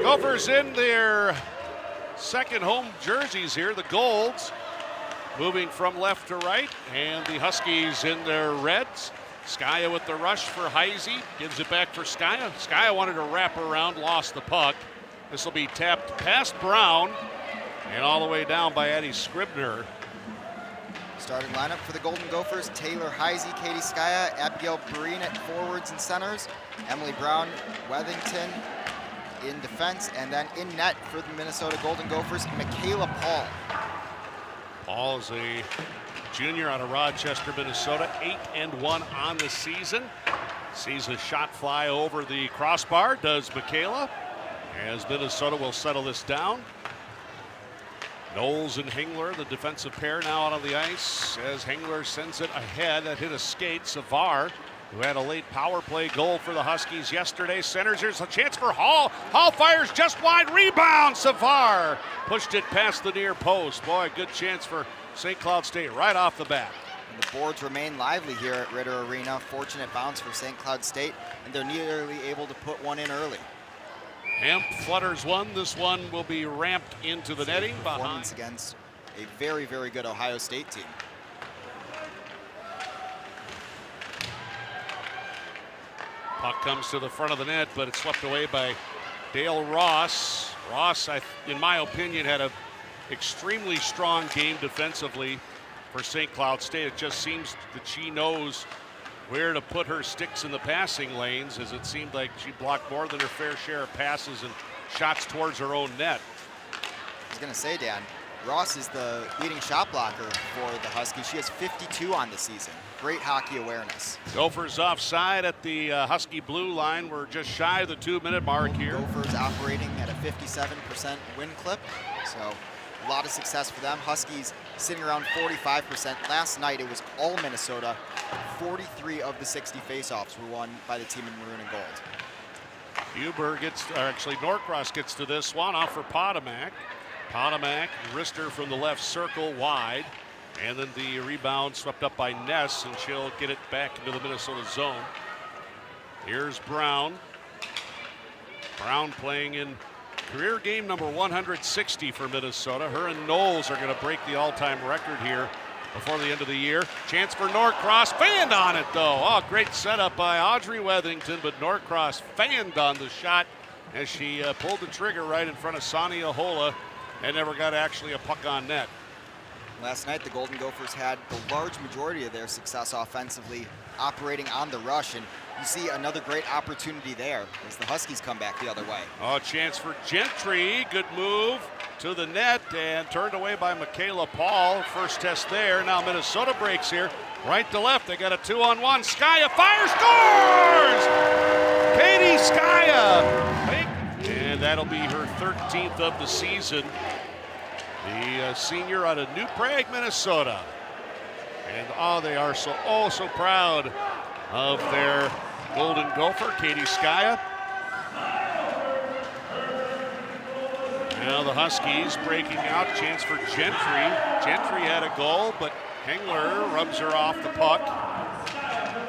Gophers in their second home jerseys here, the golds, moving from left to right, and the Huskies in their reds. Skaya with the rush for Heisey, gives it back for Skaya. Skaya wanted to wrap around, lost the puck. This will be tapped past Brown and all the way down by Addie Scribner. Starting lineup for the Golden Gophers: Taylor Heisey, Katie Skaya, Abigail Breen at forwards and centers, Emily Brown, Wethington in defense, and then in net for the Minnesota Golden Gophers, Michaela Paul. Paul is a junior out of Rochester, Minnesota, 8-1 on the season. Sees a shot fly over the crossbar, does Michaela, as Minnesota will settle this down. Knowles and Hengler, the defensive pair, now out on the ice as Hengler sends it ahead. That hit a skate. Savar, who had a late power play goal for the Huskies yesterday, centers. Here's a chance for Hall. Hall fires just wide. Rebound. Savar pushed it past the near post. Boy, good chance for St. Cloud State right off the bat. And the boards remain lively here at Ritter Arena. Fortunate bounce for St. Cloud State, and they're nearly able to put one in early. Hemp flutters one. This one will be ramped into the netting. Performance against a very, very good Ohio State team. Puck comes to the front of the net, but it's swept away by Dale Ross. Ross, in my opinion, had an extremely strong game defensively for St. Cloud State. It just seems that she knows where to put her sticks in the passing lanes, as it seemed like she blocked more than her fair share of passes and shots towards her own net. I was going to say, Dan, Ross is the leading shot blocker for the Huskies. She has 52 on the season. Great hockey awareness. Gophers offside at the Husky blue line. We're just shy of the 2-minute mark here. Gophers operating at a 57% win clip, so a lot of success for them. Huskies sitting around 45%. Last night it was all Minnesota. 43 of the 60 faceoffs were won by the team in maroon and gold. Huber Norcross gets to this one, off for Potomac. Potomac, wrister from the left circle wide. And then the rebound swept up by Ness, and she'll get it back into the Minnesota zone. Here's Brown. Brown playing in career game number 160 for Minnesota. Her and Knowles are going to break the all-time record here before the end of the year. Chance for Norcross, fanned on it though. Oh, great setup by Audrey Wethington, but Norcross fanned on the shot as she pulled the trigger right in front of Sonia Hola and never got actually a puck on net. Last night, the Golden Gophers had the large majority of their success offensively operating on the rush, and you see another great opportunity there as the Huskies come back the other way. Oh, chance for Gentry. Good move to the net and turned away by Michaela Paul. First test there. Now Minnesota breaks here. Right to left. They got a 2-on-1. Skaya fires, scores! Katie Skaya. And that'll be her 13th of the season. The senior out of New Prague, Minnesota. And they are so proud of their Golden Gopher, Katie Skaya. Now the Huskies breaking out, chance for Gentry. Gentry had a goal, but Hengler rubs her off the puck.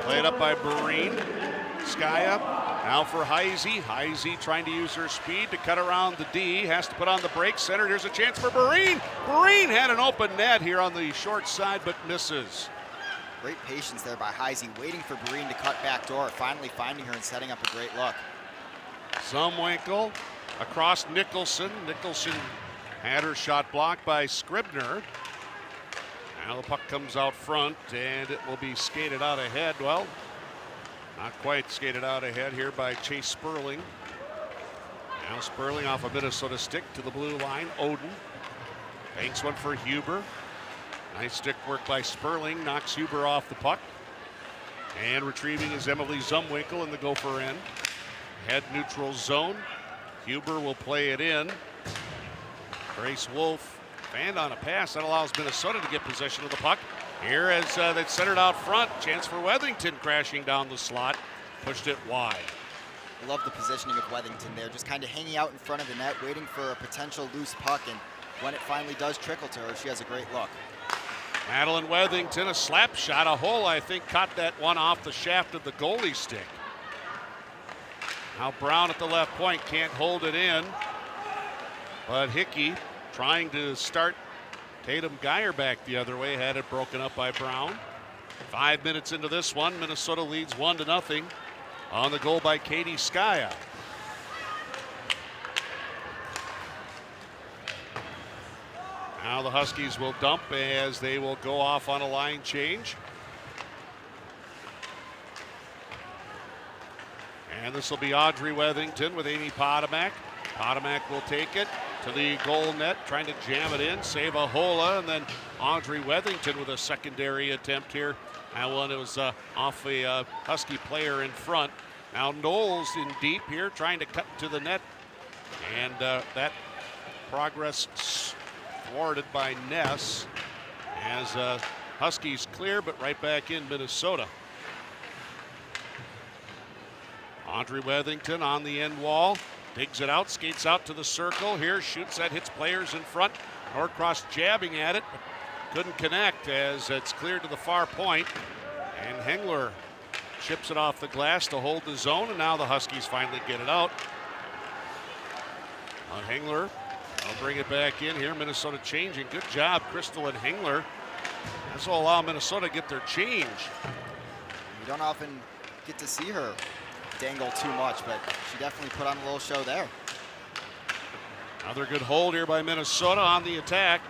Played up by Breen. Skaya now for Heisey. Heisey trying to use her speed to cut around the D. Has to put on the brake center. Here's a chance for Breen. Breen had an open net here on the short side, but misses. Great patience there by Heisey, waiting for Breen to cut back door, finally finding her and setting up a great look. Zumwinkle across Nicholson. Nicholson had her shot blocked by Scribner. Now the puck comes out front, and it will be skated out ahead. Well, not quite skated out ahead here by Chase Sperling. Now Sperling off a Minnesota stick to the blue line. Oden banks one for Huber. Nice stick work by Sperling, knocks Huber off the puck. And retrieving is Emily Zumwinkle in the Gopher end. Head neutral zone. Huber will play it in. Grace Wolf fanned on a pass that allows Minnesota to get possession of the puck. Here as that's centered out front, chance for Wethington crashing down the slot, pushed it wide. I love the positioning of Wethington there, just kind of hanging out in front of the net, waiting for a potential loose puck, and when it finally does trickle to her, she has a great look. Madeline Wethington, a slap shot, a hole, I think, caught that one off the shaft of the goalie stick. Now Brown at the left point, can't hold it in. But Hickey trying to start Tatum Geyer back the other way, had it broken up by Brown. 5 minutes into this one, Minnesota leads 1-0 on the goal by Katie Skaya. Now the Huskies will dump as they will go off on a line change. And this will be Audrey Wethington with Amy Potomac. Potomac will take it to the goal net, trying to jam it in, save a Hola, and then Audrey Wethington with a secondary attempt here. That one, it was off a Husky player in front. Now Knowles in deep here, trying to cut to the net. And that progress thwarted by Ness as Huskies clear, but right back in Minnesota. Audrey Wethington on the end wall, digs it out, skates out to the circle here, shoots that, hits players in front. Norcross jabbing at it, but couldn't connect as it's cleared to the far point. And Hengler chips it off the glass to hold the zone, and now the Huskies finally get it out. Hengler, I'll bring it back in here. Minnesota changing. Good job, Crystal and Hengler. This will allow Minnesota to get their change. You don't often get to see her dangle too much, but she definitely put on a little show there. Another good hold here by Minnesota on the attack.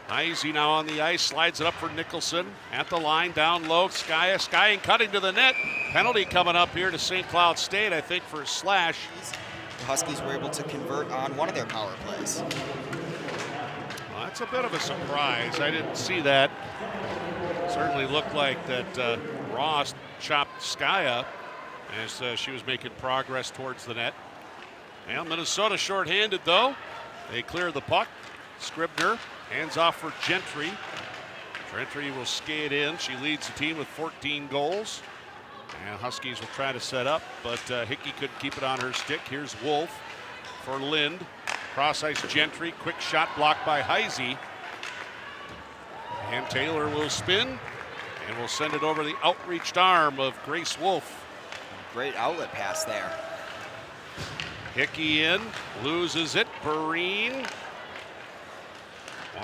Heisey now on the ice, slides it up for Nicholson. At the line, down low, Skye cutting to the net. Penalty coming up here to St. Cloud State, I think, for a slash. The Huskies were able to convert on one of their power plays. Well, that's a bit of a surprise. I didn't see that. Certainly looked like that Ross chopped Skye up as she was making progress towards the net. Well, Minnesota shorthanded though. They clear the puck. Scribner hands off for Gentry. Gentry will skate in. She leads the team with 14 goals. And Huskies will try to set up, but Hickey couldn't keep it on her stick. Here's Wolf for Lind. Cross ice Gentry. Quick shot blocked by Heisey. And Taylor will spin and will send it over the outreached arm of Grace Wolf. Great outlet pass there. Hickey in, loses it. Perrine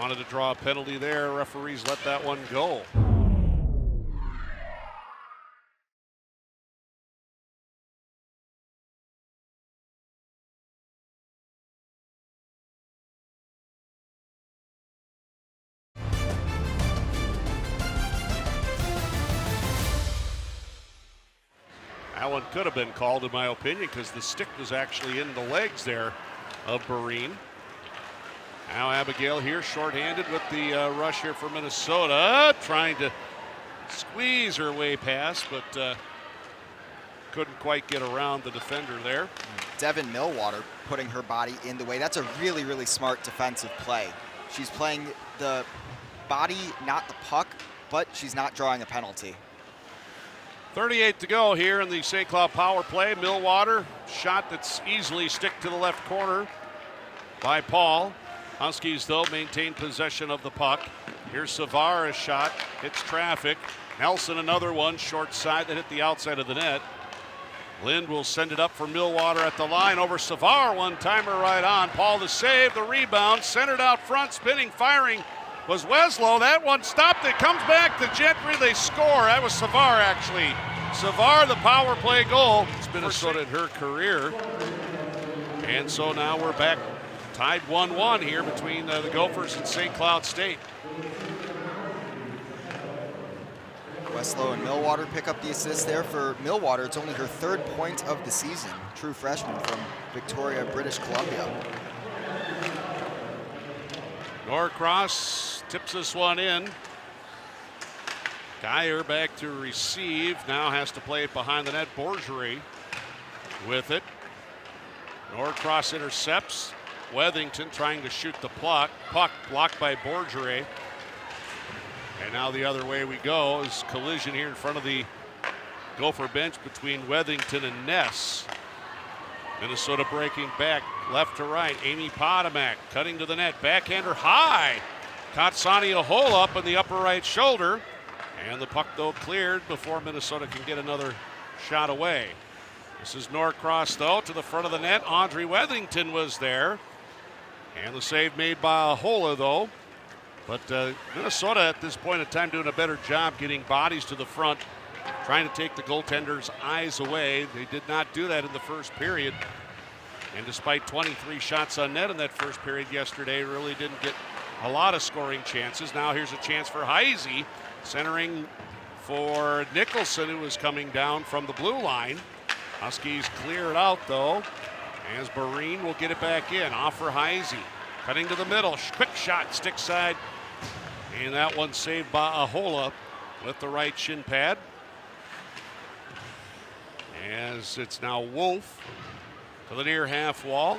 wanted to draw a penalty there. Referees let that one go. That one could have been called, in my opinion, because the stick was actually in the legs there of Perrine. Now Abigail here, shorthanded with the rush here for Minnesota, trying to squeeze her way past, but couldn't quite get around the defender there. Devin Millwater putting her body in the way. That's a really, really smart defensive play. She's playing the body, not the puck, but she's not drawing a penalty. 38 to go here in the St. Cloud power play. Millwater, shot that's easily stick to the left corner by Paul. Huskies, though, maintain possession of the puck. Here's Savara's shot, hits traffic. Nelson, another one, short side that hit the outside of the net. Lind will send it up for Millwater at the line over Savar. One-timer right on. Paul the save, the rebound, centered out front, spinning, firing was Weslow. That one stopped. It comes back to Gentry. They score. That was Savar, actually. Savar, the power play goal. It's Minnesota in her career. And so now we're back tied 1-1 here between the Gophers and St. Cloud State. Weslow and Millwater pick up the assist there. For Millwater, it's only her third point of the season. True freshman from Victoria, British Columbia. Norcross tips this one in. Geyer back to receive. Now has to play it behind the net. Borgery with it. Norcross intercepts. Wethington trying to shoot the puck. Puck blocked by Borgery. And now the other way we go is collision here in front of the Gopher bench between Wethington and Ness. Minnesota breaking back left to right. Amy Potomac cutting to the net. Backhander high. Caught Sonia Hole up in the upper right shoulder. And the puck, though, cleared before Minnesota can get another shot away. This is Norcross, though, to the front of the net. Audrey Wethington was there. And the save made by Ahola, though. But Minnesota at this point in time doing a better job getting bodies to the front, trying to take the goaltender's eyes away. They did not do that in the first period. And despite 23 shots on net in that first period yesterday, really didn't get a lot of scoring chances. Now here's a chance for Heisey, centering for Nicholson, who was coming down from the blue line. Huskies clear it out, though, as Barine will get it back in. Off for Heisey. Cutting to the middle. Quick shot, stick side. And that one saved by Ahola with the right shin pad. As it's now Wolf to the near half wall.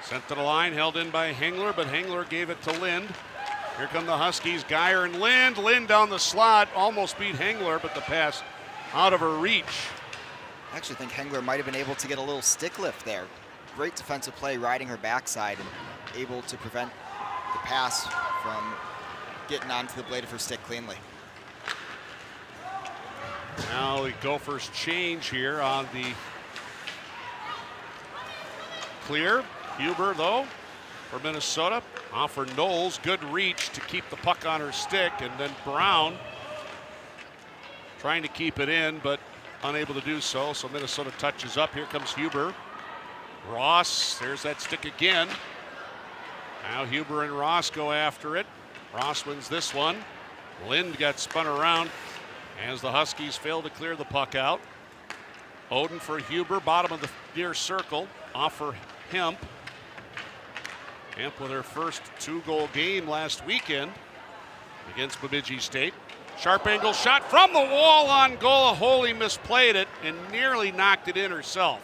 Sent to the line, held in by Hengler, but Hengler gave it to Lind. Here come the Huskies, Geyer and Lind. Lind down the slot, almost beat Hengler, but the pass out of her reach. I actually think Hengler might have been able to get a little stick lift there. Great defensive play, riding her backside and able to prevent the pass from getting onto the blade of her stick cleanly. Now the Gophers change here on the clear. Huber, though, for Minnesota. Off for Knowles. Good reach to keep the puck on her stick. And then Brown trying to keep it in, but unable to do so. So Minnesota touches up. Here comes Huber. Ross, there's that stick again. Now Huber and Ross go after it. Ross wins this one. Lind got spun around as the Huskies fail to clear the puck out. Oden for Huber, bottom of the near circle. Off for Hemp. Hemp with her first 2-goal game last weekend against Bemidji State. Sharp angle shot from the wall on goal. Holy misplayed it and nearly knocked it in herself.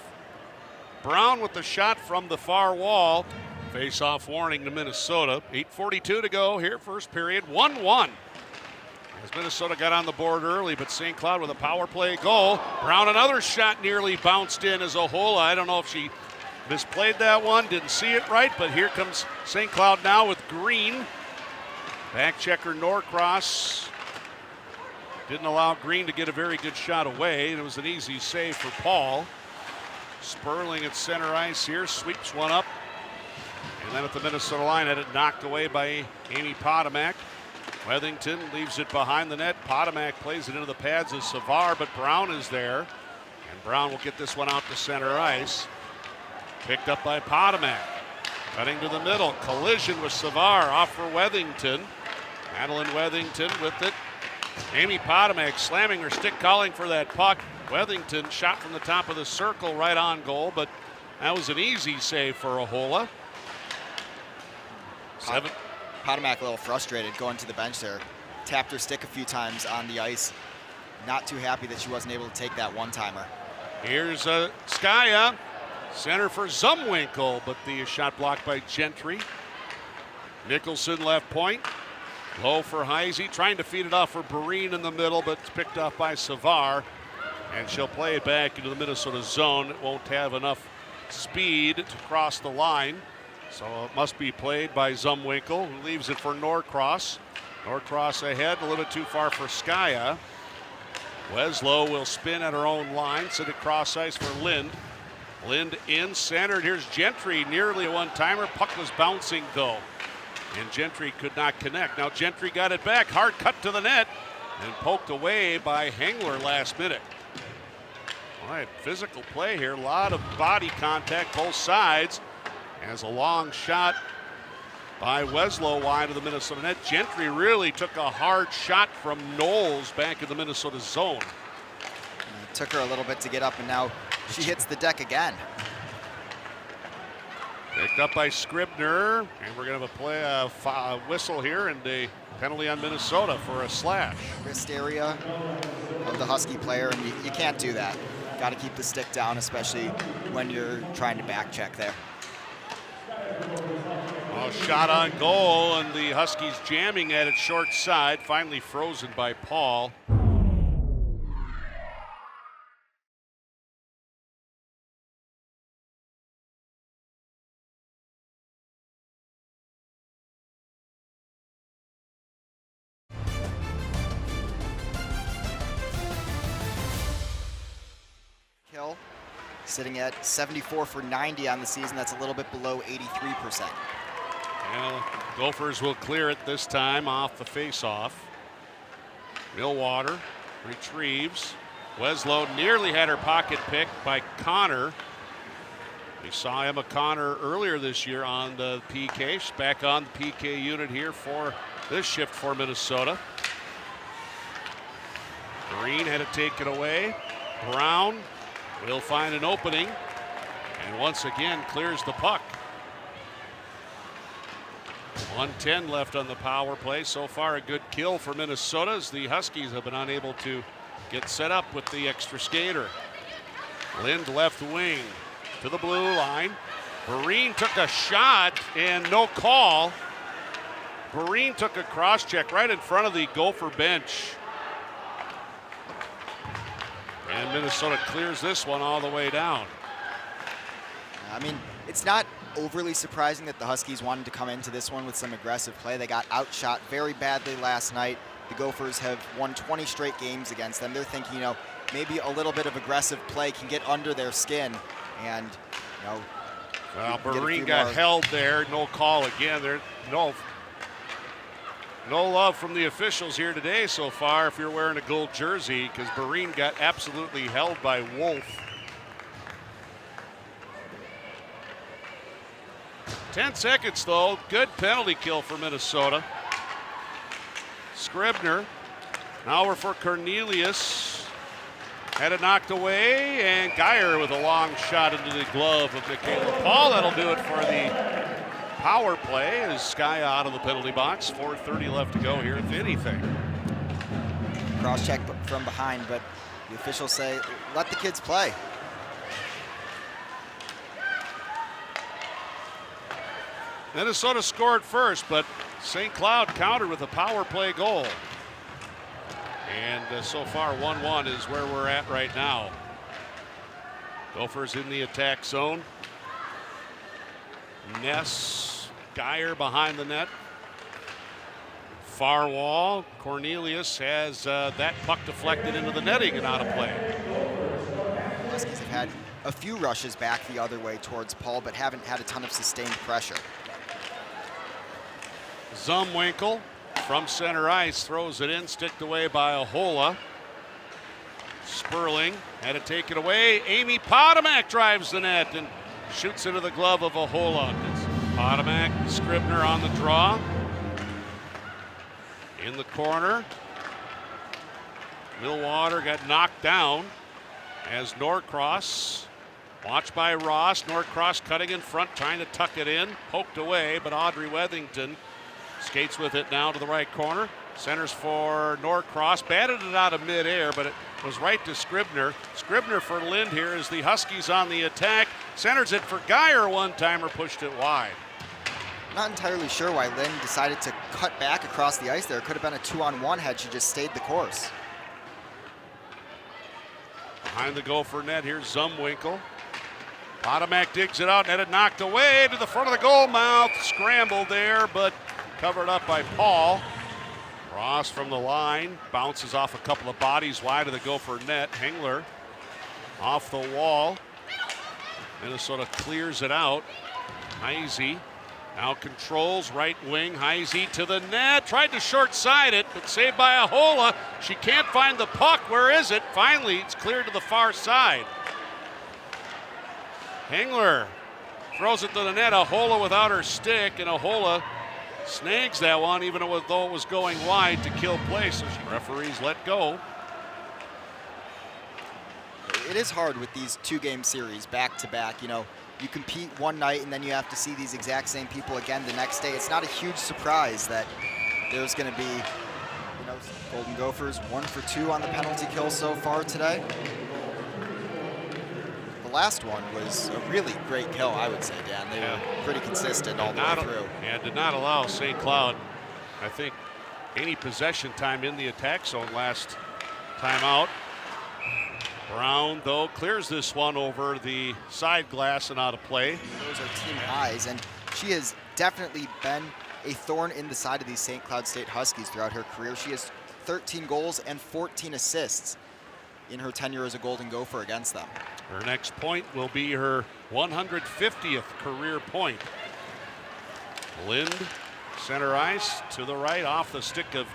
Brown with the shot from the far wall. Face-off warning to Minnesota. 8:42 to go here, first period. 1-1. As Minnesota got on the board early, but St. Cloud with a power play goal. Brown, another shot nearly bounced in as Ahola. I don't know if she misplayed that one, didn't see it right, but here comes St. Cloud now with Green. Back checker Norcross didn't allow Green to get a very good shot away, and it was an easy save for Paul. Sperling at center ice here, sweeps one up. And then at the Minnesota line, had it knocked away by Amy Potomac. Wethington leaves it behind the net. Potomac plays it into the pads of Savar, but Brown is there. And Brown will get this one out to center ice. Picked up by Potomac. Cutting to the middle. Collision with Savar. Off for Wethington. Madeline Wethington with it. Amy Potomac slamming her stick, calling for that puck. Wethington shot from the top of the circle right on goal, but that was an easy save for Ahola. Potomac a little frustrated going to the bench there. Tapped her stick a few times on the ice. Not too happy that she wasn't able to take that one-timer. Here's Skaya. Center for Zumwinkle, but the shot blocked by Gentry. Nicholson left point. Low for Heisey, trying to feed it off for Barine in the middle, but it's picked off by Savar. And she'll play it back into the Minnesota zone. It won't have enough speed to cross the line. So it must be played by Zumwinkle, who leaves it for Norcross. Norcross ahead, a little bit too far for Skaya. Weslow will spin at her own line, send it cross ice for Lind. Lind in, centered. Here's Gentry, nearly a one-timer. Puck was bouncing, though, and Gentry could not connect. Now Gentry got it back, hard cut to the net, and poked away by Hengler last minute. All right, physical play here, a lot of body contact both sides. As a long shot by Weslow wide of the Minnesota net. Gentry really took a hard shot from Knowles back in the Minnesota zone. It took her a little bit to get up, and now she hits the deck again. Picked up by Scribner, and we're going to play a whistle here and a penalty on Minnesota for a slash. Wrist area of the Husky player, and you can't do that. Got to keep the stick down, especially when you're trying to back check there. Well, shot on goal, and the Huskies jamming at it short side, finally frozen by Paul. Hill sitting at 74 for 90 on the season. That's a little bit below 83%. Well, Gophers will clear it this time off the face-off. Millwater retrieves. Weslow nearly had her pocket picked by Connor. We saw Emma Connor earlier this year on the PK. She's back on the PK unit here for this shift for Minnesota. Green had to take it away. Brown will find an opening and once again clears the puck. 1:10 left on the power play. So far a good kill for Minnesota as the Huskies have been unable to get set up with the extra skater. Lind left wing to the blue line. Barine took a shot and no call. Barine took a cross check right in front of the Gopher bench. And Minnesota clears this one all the way down. I mean, it's not overly surprising that the Huskies wanted to come into this one with some aggressive play. They got outshot very badly last night. The Gophers have won 20 straight games against them. They're thinking, you know, maybe a little bit of aggressive play can get under their skin. And, you know, well, Barine got held there. No call again. There, no love from the officials here today so far if you're wearing a gold jersey, because Barine got absolutely held by Wolf. 10 seconds though. Good penalty kill for Minnesota. Scribner. Now we're for Cornelius. Had it knocked away, and Geyer with a long shot into the glove of Michaela Paul. That'll do it for the power play as Sky out of the penalty box. 4:30 left to go here, if anything. Cross check from behind, but the officials say, let the kids play. Minnesota scored first, but St. Cloud countered with a power play goal. And so far 1-1 is where we're at right now. Gophers in the attack zone. Ness, Geyer behind the net. Far wall. Cornelius has that puck deflected into the netting and out of play. The Huskies have had a few rushes back the other way towards Paul, but haven't had a ton of sustained pressure. Zumwinkle from center ice throws it in, sticked away by Ahola. Sperling had to take it away. Amy Potomac drives the net and shoots into the glove of Ahola. It's Potomac, Scribner on the draw. In the corner. Millwater got knocked down as Norcross, watched by Ross. Norcross cutting in front, trying to tuck it in. Poked away, but Audrey Wethington skates with it now to the right corner. Centers for Norcross. Batted it out of midair, but it was right to Scribner. Scribner for Lind here as the Huskies on the attack. Centers it for Geyer. One-timer pushed it wide. Not entirely sure why Lynn decided to cut back across the ice there. It could have been a 2-on-1 had she just stayed the course. Behind the Gopher net, here's Zumwinkle. Potomac digs it out, and had it knocked away to the front of the goal mouth. Scrambled there, but covered up by Paul. Ross from the line, bounces off a couple of bodies wide of the Gopher net. Hengler off the wall. Minnesota clears it out. Heisey now controls right wing. Heisey to the net, tried to short side it, but saved by Ahola. She can't find the puck. Where is it? Finally, it's cleared to the far side. Hengler throws it to the net. Ahola without her stick, and Ahola snags that one, even though it was going wide to kill play. So referees let go. It is hard with these two-game series back to back. You know, you compete one night and then you have to see these exact same people again the next day. It's not a huge surprise that there's going to be, you know, Golden Gophers 1 for 2 on the penalty kill so far today. The last one was a really great kill, I would say, Dan. They were pretty consistent all the way through. And did not allow St. Cloud, I think, any possession time in the attack zone last time out. Brown, though, clears this one over the side glass and out of play. Those are team highs, and she has definitely been a thorn in the side of these St. Cloud State Huskies throughout her career. She has 13 goals and 14 assists in her tenure as a Golden Gopher against them. Her next point will be her 150th career point. Lind, center ice, to the right, off the stick of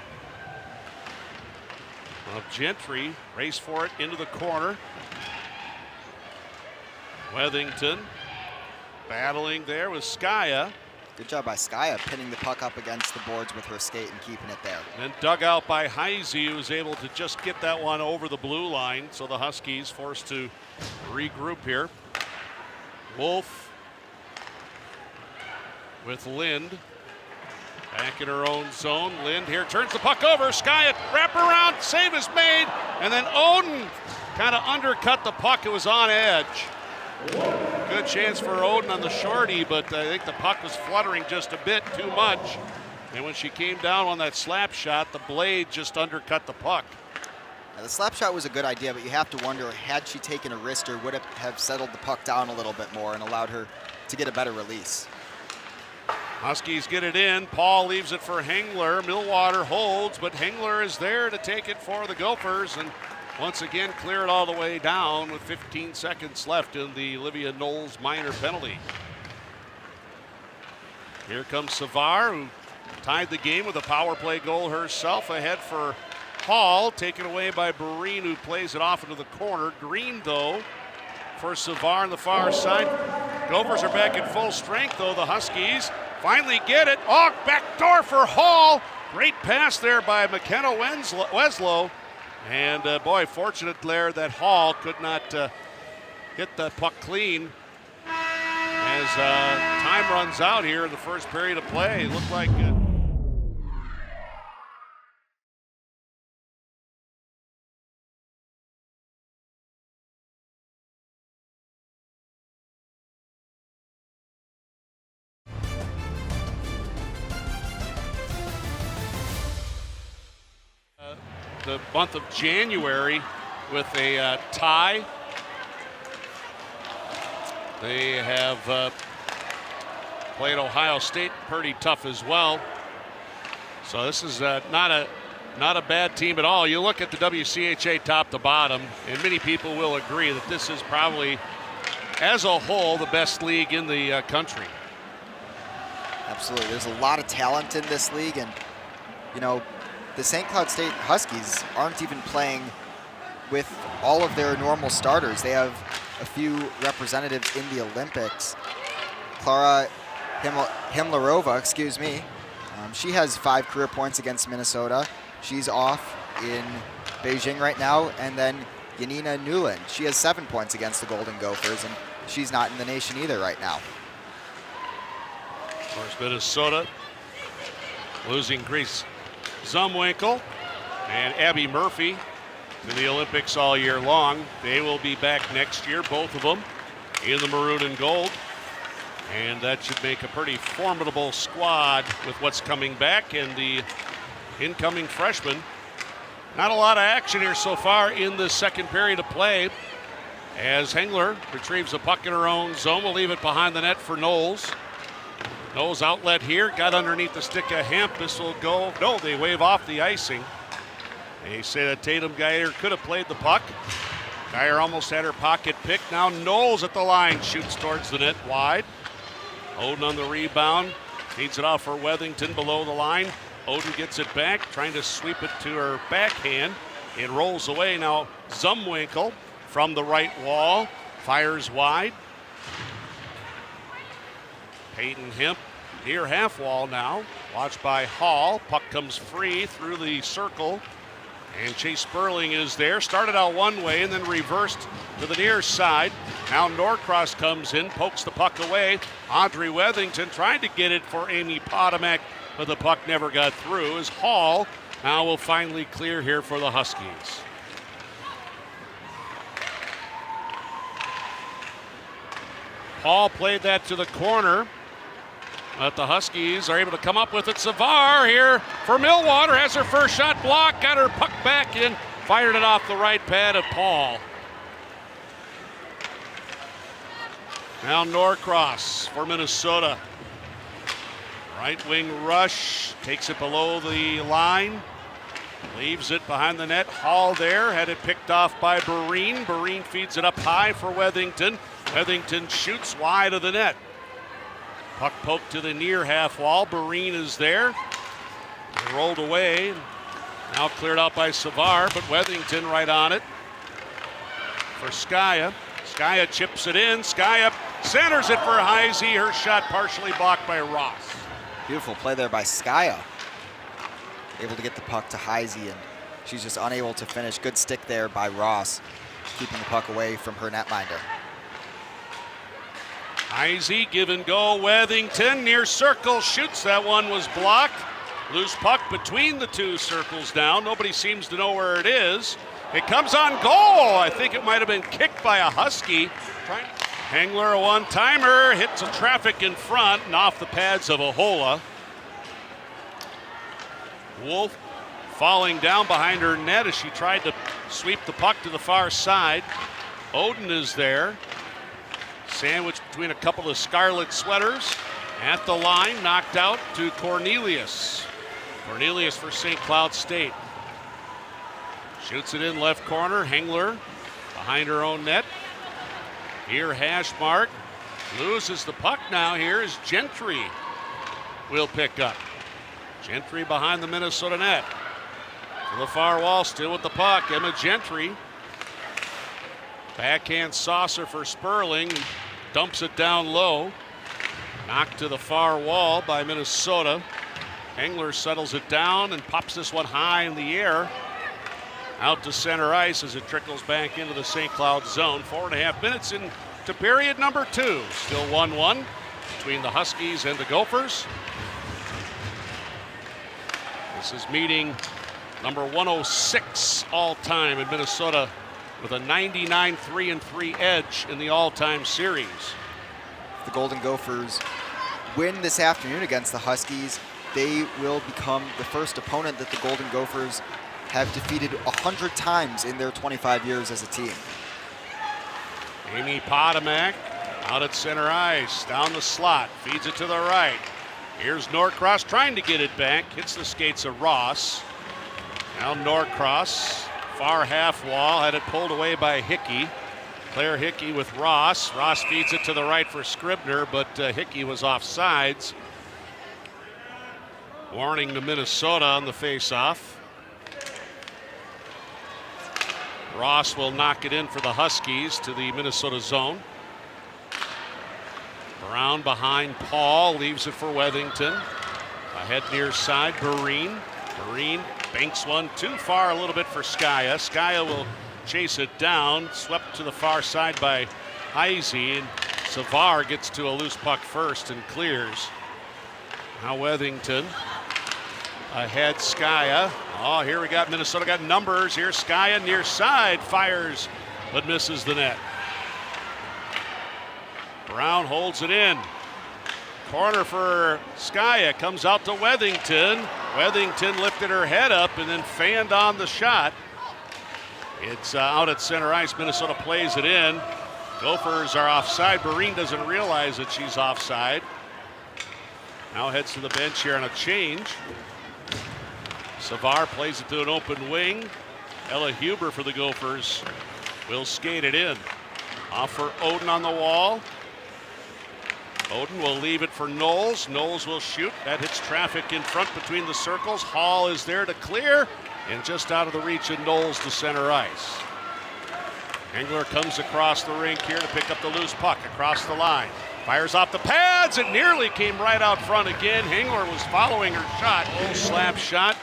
Gentry. Race for it into the corner. Wethington battling there with Skaya. Good job by Skaya pinning the puck up against the boards with her skate and keeping it there. And dug out by Heise, who was able to just get that one over the blue line. So the Huskies forced to regroup here. Wolf with Lind. Back in her own zone. Lind here turns the puck over. Skaya wrap around. Save is made. And then Oden kind of undercut the puck. It was on edge. Good chance for Oden on the shorty, but I think the puck was fluttering just a bit too much. And when she came down on that slap shot, the blade just undercut the puck. Now, the slap shot was a good idea, but you have to wonder, had she taken a wrister, would it have settled the puck down a little bit more and allowed her to get a better release? Huskies get it in. Paul leaves it for Hengler. Millwater holds, but Hengler is there to take it for the Gophers and once again clear it all the way down with 15 seconds left in the Olivia Knowles minor penalty. Here comes Savar, who tied the game with a power play goal herself, ahead for Hall, taken away by Breen, who plays it off into the corner. Green, though, for Savar on the far side. Gophers are back in full strength, though. The Huskies finally get it. Oh, backdoor for Hall. Great pass there by McKenna Weslow. And boy, fortunate there that Hall could not hit the puck clean. As time runs out here in the first period of play, it looked like the month of January with a tie. They have played Ohio State pretty tough as well. So this is not a bad team at all. You look at the WCHA top to bottom, and many people will agree that this is probably, as a whole, the best league in the country. Absolutely. There's a lot of talent in this league, and you know, the St. Cloud State Huskies aren't even playing with all of their normal starters. They have a few representatives in the Olympics. Klara Himlarova, excuse me, she has 5 career points against Minnesota. She's off in Beijing right now. And then Yanina Newland, she has 7 points against the Golden Gophers, and she's not in the nation either right now. Of course, Minnesota losing Grace Zumwinkle and Abby Murphy to the Olympics all year long. They will be back next year, both of them, in the maroon and gold. And that should make a pretty formidable squad with what's coming back and the incoming freshmen. Not a lot of action here so far in the second period of play, as Hengler retrieves a puck in her own zone. Will leave it behind the net for Knowles. Knowles outlet here, got underneath the stick of Hemp. This will go, no, they wave off the icing. They say that Tatum Geyer could have played the puck. Geyer almost had her pocket picked. Now Knowles at the line, shoots towards the net wide. Oden on the rebound, feeds it off for Wethington below the line. Oden gets it back, trying to sweep it to her backhand. It rolls away. Now Zumwinkle from the right wall, fires wide. Peyton Hemp near half wall now, watched by Hall. Puck comes free through the circle, and Chase Sperling is there. Started out one way and then reversed to the near side. Now Norcross comes in, pokes the puck away. Audrey Wethington tried to get it for Amy Potomac, but the puck never got through, as Hall now will finally clear here for the Huskies. Hall played that to the corner, but the Huskies are able to come up with it. Savar here for Millwater has her first shot blocked, got her puck back in, fired it off the right pad of Paul. Now Norcross for Minnesota. Right wing rush, takes it below the line. Leaves it behind the net. Hall there. Had it picked off by Breen. Breen feeds it up high for Wethington. Wethington shoots wide of the net. Puck poked to the near half wall. Breen is there. It rolled away. Now cleared out by Savard, but Wethington right on it for Skaya. Skaya chips it in. Skaya centers it for Heisey. Her shot partially blocked by Ross. Beautiful play there by Skaya. Able to get the puck to Heisey, and she's just unable to finish. Good stick there by Ross, keeping the puck away from her netminder. Heisey, give and go. Wethington near circle, shoots. That one was blocked. Loose puck between the two circles down. Nobody seems to know where it is. It comes on goal. I think it might have been kicked by a Husky. Hengler, a one-timer, hits a traffic in front and off the pads of Ahola. Wolf falling down behind her net as she tried to sweep the puck to the far side. Oden is there. Sandwiched between a couple of scarlet sweaters. At the line, knocked out to Cornelius. Cornelius for St. Cloud State. Shoots it in left corner. Hengler behind her own net. Here Hashmark loses the puck now. Here is Gentry will pick up. Gentry behind the Minnesota net. To the far wall, still with the puck. Emma Gentry. Backhand saucer for Sperling. Dumps it down low. Knocked to the far wall by Minnesota. Hengler settles it down and pops this one high in the air. Out to center ice as it trickles back into the St. Cloud zone. 4.5 minutes into period number 2. Still 1-1 between the Huskies and the Gophers. This is meeting number 106 all-time in Minnesota with a 99 3-3 edge in the all-time series. The Golden Gophers win this afternoon against the Huskies. They will become the first opponent that the Golden Gophers have defeated 100 times in their 25 years as a team. Amy Potomac out at center ice, down the slot, feeds it to the right. Here's Norcross trying to get it back, hits the skates of Ross. Now Norcross, far half wall, had it pulled away by Hickey. Claire Hickey with Ross. Ross feeds it to the right for Scribner, but Hickey was off sides. Warning to Minnesota on the face-off. Ross will knock it in for the Huskies to the Minnesota zone. Brown behind Paul, leaves it for Wethington. Ahead near side, Breen. Breen banks one too far a little bit for Skaya. Skaya will chase it down, swept to the far side by Heisey, and Savard gets to a loose puck first and clears. Now Wethington. Ahead, Skaya. Oh, here we got Minnesota got numbers. Here's Skaya near side, fires, but misses the net. Brown holds it in. Corner for Skaya, comes out to Wethington. Wethington lifted her head up and then fanned on the shot. It's out at center ice. Minnesota plays it in. Gophers are offside. Breen doesn't realize that she's offside. Now heads to the bench here on a change. Savard plays it to an open wing. Ella Huber for the Gophers will skate it in. Off for Oden on the wall. Oden will leave it for Knowles. Knowles will shoot. That hits traffic in front between the circles. Hall is there to clear, and just out of the reach of Knowles to center ice. Hengler comes across the rink here to pick up the loose puck across the line. Fires off the pads. It nearly came right out front again. Hengler was following her shot. Slap shot.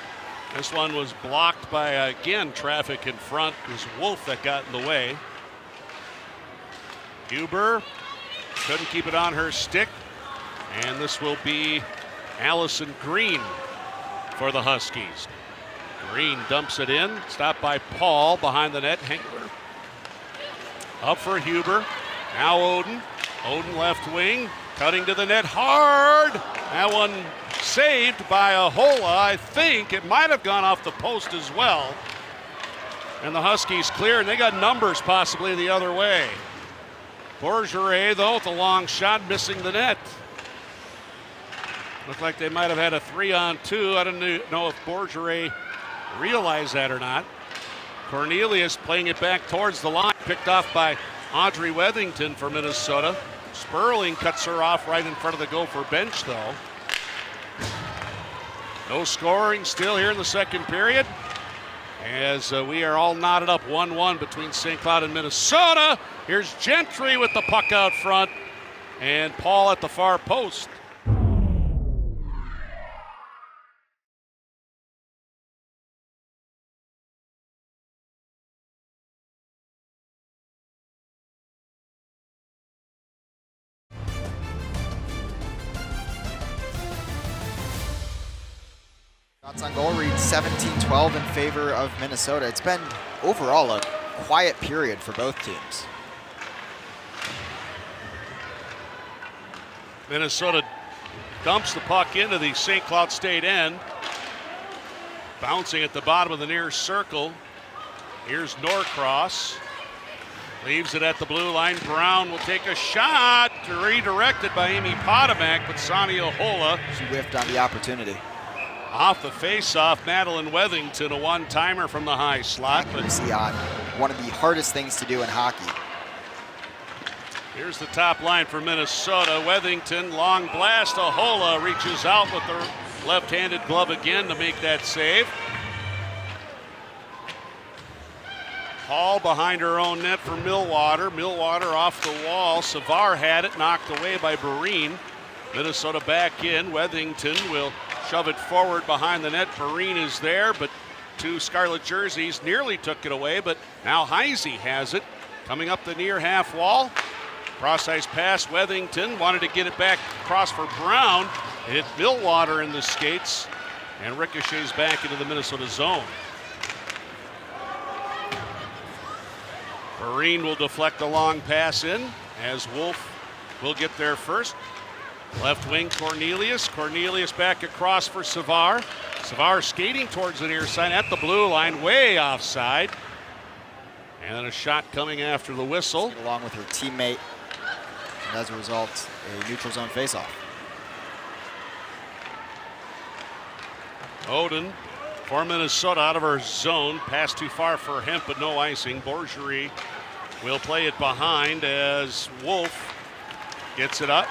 This one was blocked by, again, traffic in front. It was Wolf that got in the way. Huber couldn't keep it on her stick. And this will be Allison Green for the Huskies. Green dumps it in. Stopped by Paul behind the net. Hengler up for Huber. Now Oden. Oden left wing. Cutting to the net hard. That one saved by Ahola. I think it might have gone off the post as well. And the Huskies clear, and they got numbers possibly the other way. Bourgeois, though, with a long shot, missing the net. Looked like they might have had a 3-on-2. I don't know if Bourgeois realize that or not. Cornelius playing it back towards the line, picked off by Audrey Wethington for Minnesota. Sperling cuts her off right in front of the Gopher bench, though. No scoring still here in the second period, as we are all knotted up 1-1 between St. Cloud and Minnesota. Here's Gentry with the puck out front, and Paul at the far post. Shots on goal read 17-12 in favor of Minnesota. It's been overall a quiet period for both teams. Minnesota dumps the puck into the St. Cloud State end. Bouncing at the bottom of the near circle. Here's Norcross. Leaves it at the blue line. Brown will take a shot, redirected by Amy Potomac, but Sonia Hola. She whiffed on the opportunity. Off the face-off, Madeline Wethington, a one-timer from the high slot. Accuracy on one of the hardest things to do in hockey. Here's the top line for Minnesota. Wethington, long blast. Ahola reaches out with the left-handed glove again to make that save. Hall behind her own net for Millwater. Millwater off the wall. Savar had it, knocked away by Breen. Minnesota back in. Wethington will shove it forward behind the net. Breen is there, but two scarlet jerseys nearly took it away, but now Heisey has it. Coming up the near half wall. Cross-ice pass, Wethington wanted to get it back across for Brown. It hit Millwater in the skates and ricochets back into the Minnesota zone. Breen will deflect the long pass in as Wolf will get there first. Left wing Cornelius. Cornelius back across for Savar. Savar skating towards the near side at the blue line, way offside. And then a shot coming after the whistle. Along with her teammate. And as a result, a neutral zone faceoff. Oden for Minnesota out of her zone. Pass too far for Hemp, but no icing. Borgerie will play it behind as Wolf gets it up.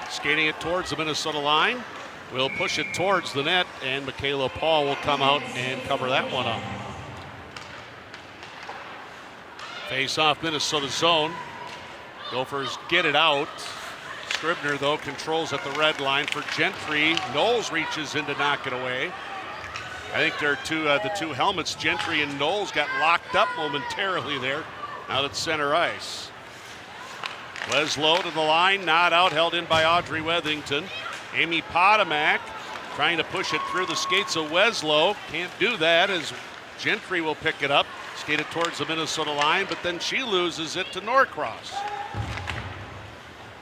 Skating it towards the Minnesota line. Will push it towards the net, and Michaela Paul will come out and cover that one up. Face off Minnesota zone. Gophers get it out. Scribner, though, controls at the red line for Gentry. Knowles reaches in to knock it away. I think they're the two helmets. Gentry and Knowles got locked up momentarily there out at center ice. Weslow to the line, not out, held in by Audrey Wethington. Amy Potomac trying to push it through the skates of Weslow. Can't do that as Gentry will pick it up. Skate it towards the Minnesota line, but then she loses it to Norcross.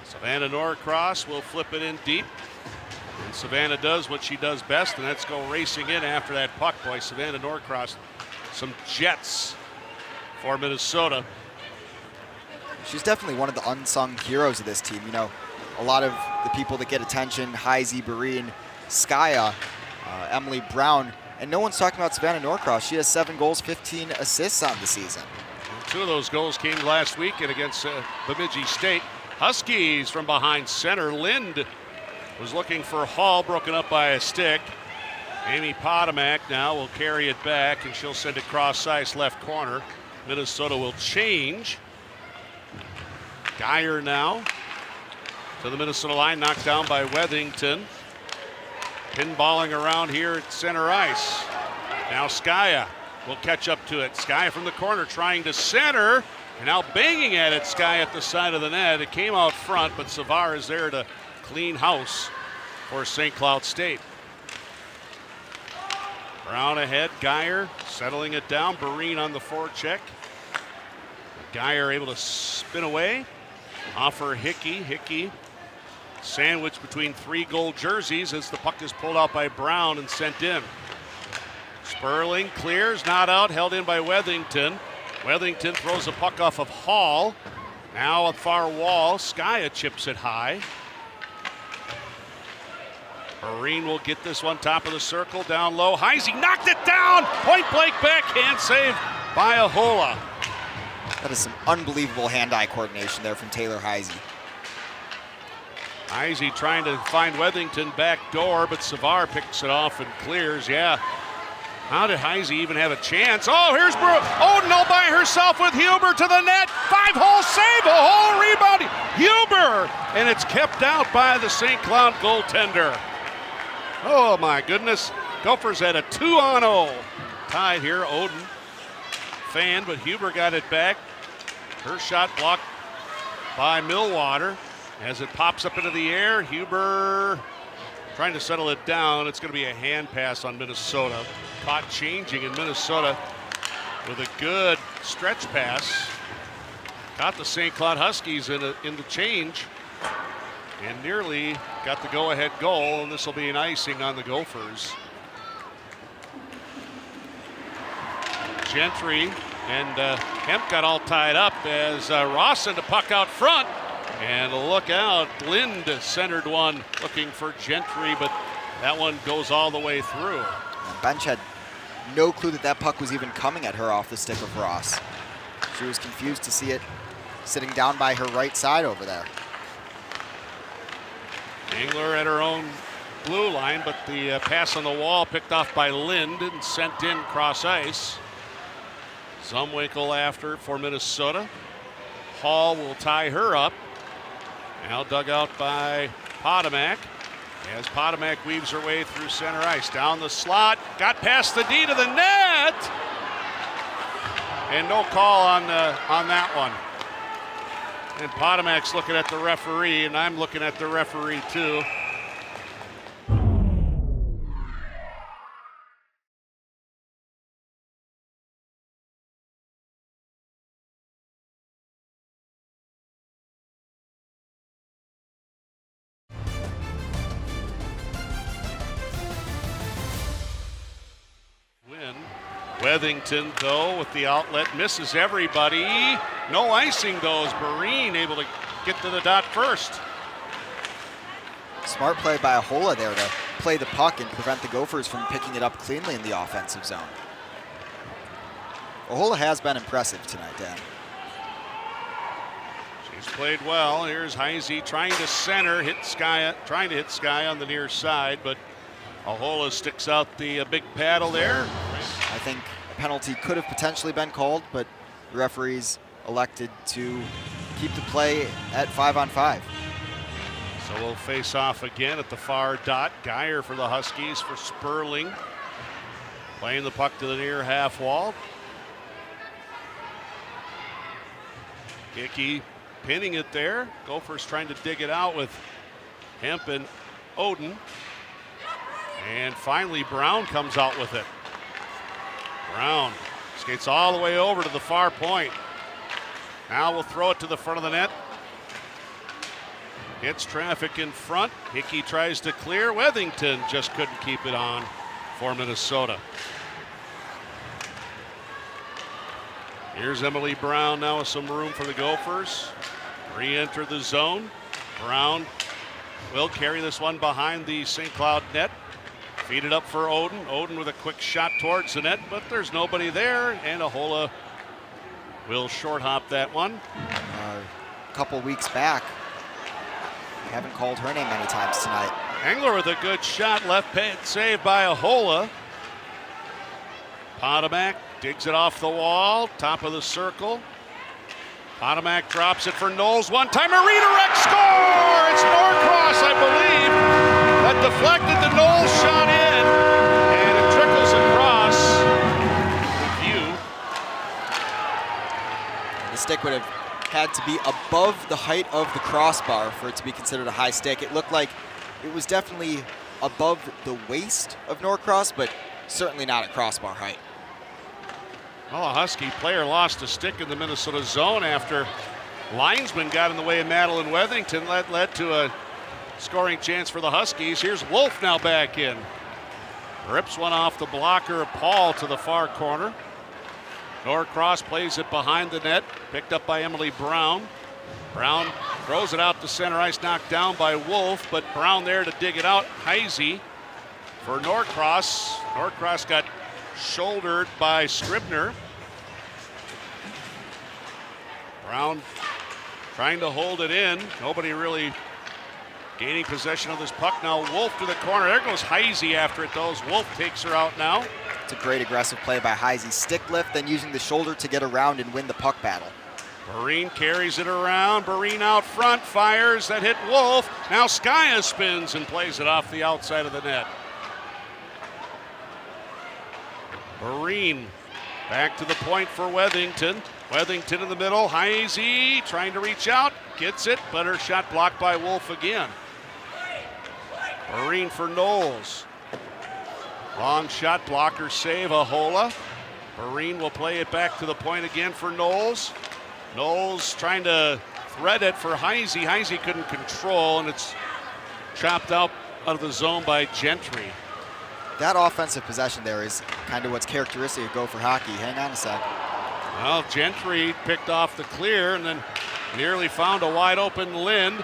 Savannah Norcross will flip it in deep. And Savannah does what she does best, and that's go racing in after that puck. Boy, Savannah Norcross, some jets for Minnesota. She's definitely one of the unsung heroes of this team. You know, a lot of the people that get attention, Heisey, Breen, Skaya, Emily Brown, and no one's talking about Savannah Norcross. She has 7 goals, 15 assists on the season. 2 of those goals came last weekend against Bemidji State. Huskies from behind center. Lind was looking for Hall, broken up by a stick. Amy Potomac now will carry it back, and she'll send it cross ice left corner. Minnesota will change. Geyer now to the Minnesota line, knocked down by Wethington. Pinballing around here at center ice. Now Skaya will catch up to it. Skaya from the corner trying to center, and now banging at it. Skaya at the side of the net. It came out front, but Savar is there to clean house for St. Cloud State. Brown ahead, Geyer settling it down. Breen on the forecheck. Geyer able to spin away. Offer Hickey. Hickey sandwiched between 3 gold jerseys as the puck is pulled out by Brown and sent in. Sperling clears, not out, held in by Wethington. Wethington throws the puck off of Hall. Now at far wall, Skaya chips it high. Marine will get this one top of the circle, down low. Heisey knocked it down. Point blank backhand save by Ahola. That is some unbelievable hand-eye coordination there from Taylor Heisey. Heisey trying to find Wethington back door, but Savar picks it off and clears. Yeah. How did Heisey even have a chance? Oh, here's Oden all by herself with Huber to the net. 5-hole save, a whole rebound. Huber, and it's kept out by the St. Cloud goaltender. Oh my goodness. Gophers had a 2-on-0 tied here. Oden fanned, but Huber got it back. Her shot blocked by Millwater. As it pops up into the air, Huber trying to settle it down. It's going to be a hand pass on Minnesota. Caught changing in Minnesota with a good stretch pass. Caught the St. Cloud Huskies in the change and nearly got the go-ahead goal, and this will be an icing on the Gophers. Gentry and Hemp got all tied up as Ross sent a puck out front. And look out, Lind centered one looking for Gentry, but that one goes all the way through. The bench had no clue that that puck was even coming at her off the stick of Ross. She was confused to see it sitting down by her right side over there. Engler at her own blue line, but the pass on the wall picked off by Lind and sent in cross ice. Zumwinkle after for Minnesota. Hall will tie her up. Now dug out by Potomac as Potomac weaves her way through center ice. Down the slot, got past the D to the net. And no call on that one. And Potomac's looking at the referee, and I'm looking at the referee too. Wethington, though, with the outlet, misses everybody. No icing, though, as Breen able to get to the dot first. Smart play by Ahola there to play the puck and prevent the Gophers from picking it up cleanly in the offensive zone. Ahola has been impressive tonight, Dan. She's played well. Here's Heisey trying to center, trying to hit Sky on the near side, but Ahola sticks out the big paddle there. I think a penalty could have potentially been called, but the referees elected to keep the play at 5-on-5. So we'll face off again at the far dot. Geyer for the Huskies for Sperling. Playing the puck to the near half wall. Hickey pinning it there. Gophers trying to dig it out with Hemp and Oden. And finally Brown comes out with it. Brown skates all the way over to the far point. Now we'll throw it to the front of the net. Hits traffic in front. Hickey tries to clear. Wethington just couldn't keep it on for Minnesota. Here's Emily Brown now with some room for the Gophers. Re-enter the zone. Brown will carry this one behind the St. Cloud net. Feed it up for Oden. Oden with a quick shot towards the net, but there's nobody there, and Ahola will short hop that one. A couple weeks back, we haven't called her name many times tonight. Engler with a good shot, left pad save by Ahola. Potomac digs it off the wall, top of the circle. Potomac drops it for Knowles. One-timer redirect score! It's Norcross, I believe, that deflected the Knowles shot in, and it trickles across the view. The stick would have had to be above the height of the crossbar for it to be considered a high stick. It looked like it was definitely above the waist of Norcross, but certainly not at crossbar height. Well, a Husky player lost a stick in the Minnesota zone after linesman got in the way of Madeline Wethington. That led to a scoring chance for the Huskies. Here's Wolf now back in. Rips one off the blocker of Paul to the far corner. Norcross plays it behind the net. Picked up by Emily Brown. Brown Throws it out to center ice, knocked down by Wolf, but Brown there to dig it out. Heisey for Norcross. Norcross got shouldered by Scribner. Brown trying to hold it in. Nobody really gaining possession of this puck. Now Wolf to the corner. There goes Heisey after it, though. Wolf takes her out now. It's a great aggressive play by Heisey. Stick lift, then using the shoulder to get around and win the puck battle. Barine carries it around. Barine out front, fires. That hit Wolf. Now Skaya spins and plays it off the outside of the net. Barine back to the point for Wethington. Wethington in the middle. Heisey trying to reach out. Gets it, but her shot blocked by Wolf again. Barine for Knowles. Long shot, blocker save, Ahola. Barine will play it back to the point again for Knowles. Knowles trying to thread it for Heisey. Heisey couldn't control, and it's chopped out of the zone by Gentry. That offensive possession there is kind of what's characteristic of Gopher hockey. Hang on a sec. Well, Gentry picked off the clear and then nearly found a wide open Lind.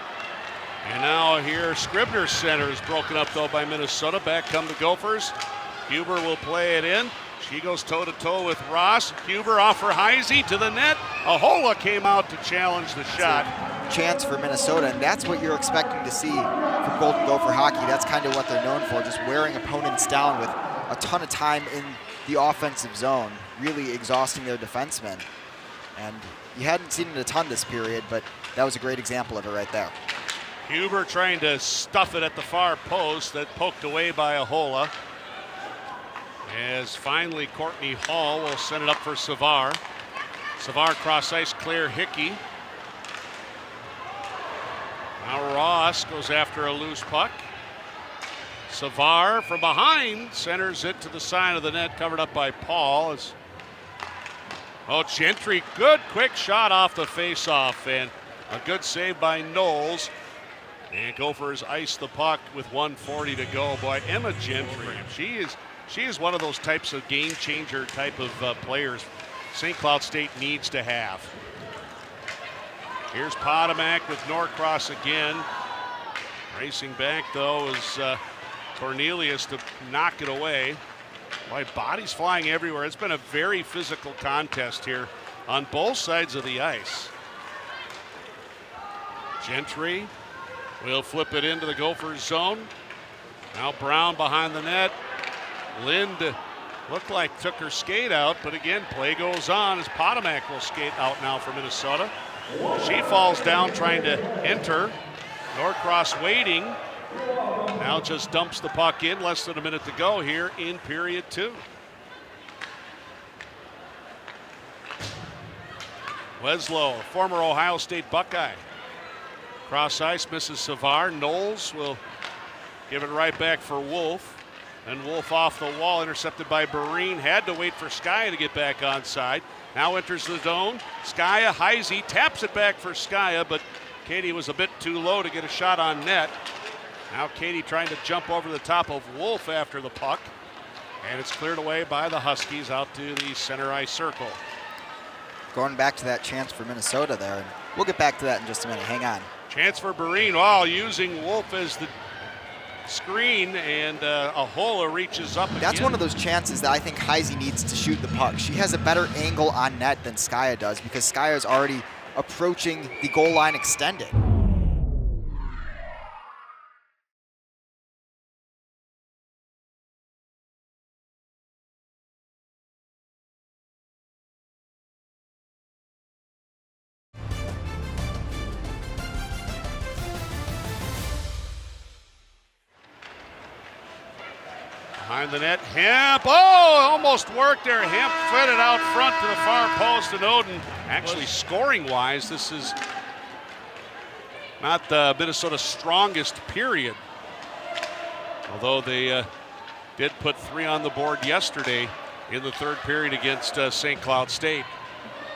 And now here Scribner's center is broken up though by Minnesota. Back come the Gophers. Huber will play it in. She goes toe-to-toe with Ross. Huber off for Heisey to the net. Ahola came out to challenge the shot. Chance for Minnesota, and that's what you're expecting to see from Golden Gopher hockey. That's kind of what they're known for, just wearing opponents down with a ton of time in the offensive zone, really exhausting their defensemen. And you hadn't seen it a ton this period, but that was a great example of it right there. Huber trying to stuff it at the far post, that poked away by Ahola. As finally Courtney Hall will send it up for Savard. Savard cross ice, clear Hickey. Now Ross goes after a loose puck. Savard from behind centers it to the side of the net, covered up by Paul. Gentry, good quick shot off the face-off, and a good save by Knowles. And Gophers ice the puck with 1:40 to go. Boy, Emma Gentry, she is one of those types of game changer type of players St. Cloud State needs to have. Here's Potomac with Norcross again. Racing back though is Cornelius to knock it away. Boy, bodies flying everywhere. It's been a very physical contest here on both sides of the ice. Gentry will flip it into the Gophers zone. Now Brown behind the net. Lind looked like took her skate out, but again, play goes on as Potomac will skate out now for Minnesota. She falls down trying to enter. Norcross waiting. Now just dumps the puck in, less than a minute to go here in period 2. Weslow, former Ohio State Buckeye. Cross ice, misses Savard. Knowles will give it right back for Wolf. And Wolf off the wall, intercepted by Barine. Had to wait for Skaya to get back onside. Now enters the zone. Skaya, Heisey taps it back for Skaya, but Katie was a bit too low to get a shot on net. Now Katie trying to jump over the top of Wolf after the puck. And it's cleared away by the Huskies out to the center ice circle. Going back to that chance for Minnesota there, and we'll get back to that in just a minute. Hang on. Chance for Barine, using Wolf as the screen, and Ahola reaches up again. That's one of those chances that I think Heisey needs to shoot the puck. She has a better angle on net than Skaya does because Skaya is already approaching the goal line extended. Behind the net, Hemp, almost worked there. Hemp fed it out front to the far post, and Oden actually scoring-wise, this is not the Minnesota's strongest period. Although they did put 3 on the board yesterday in the third period against St. Cloud State.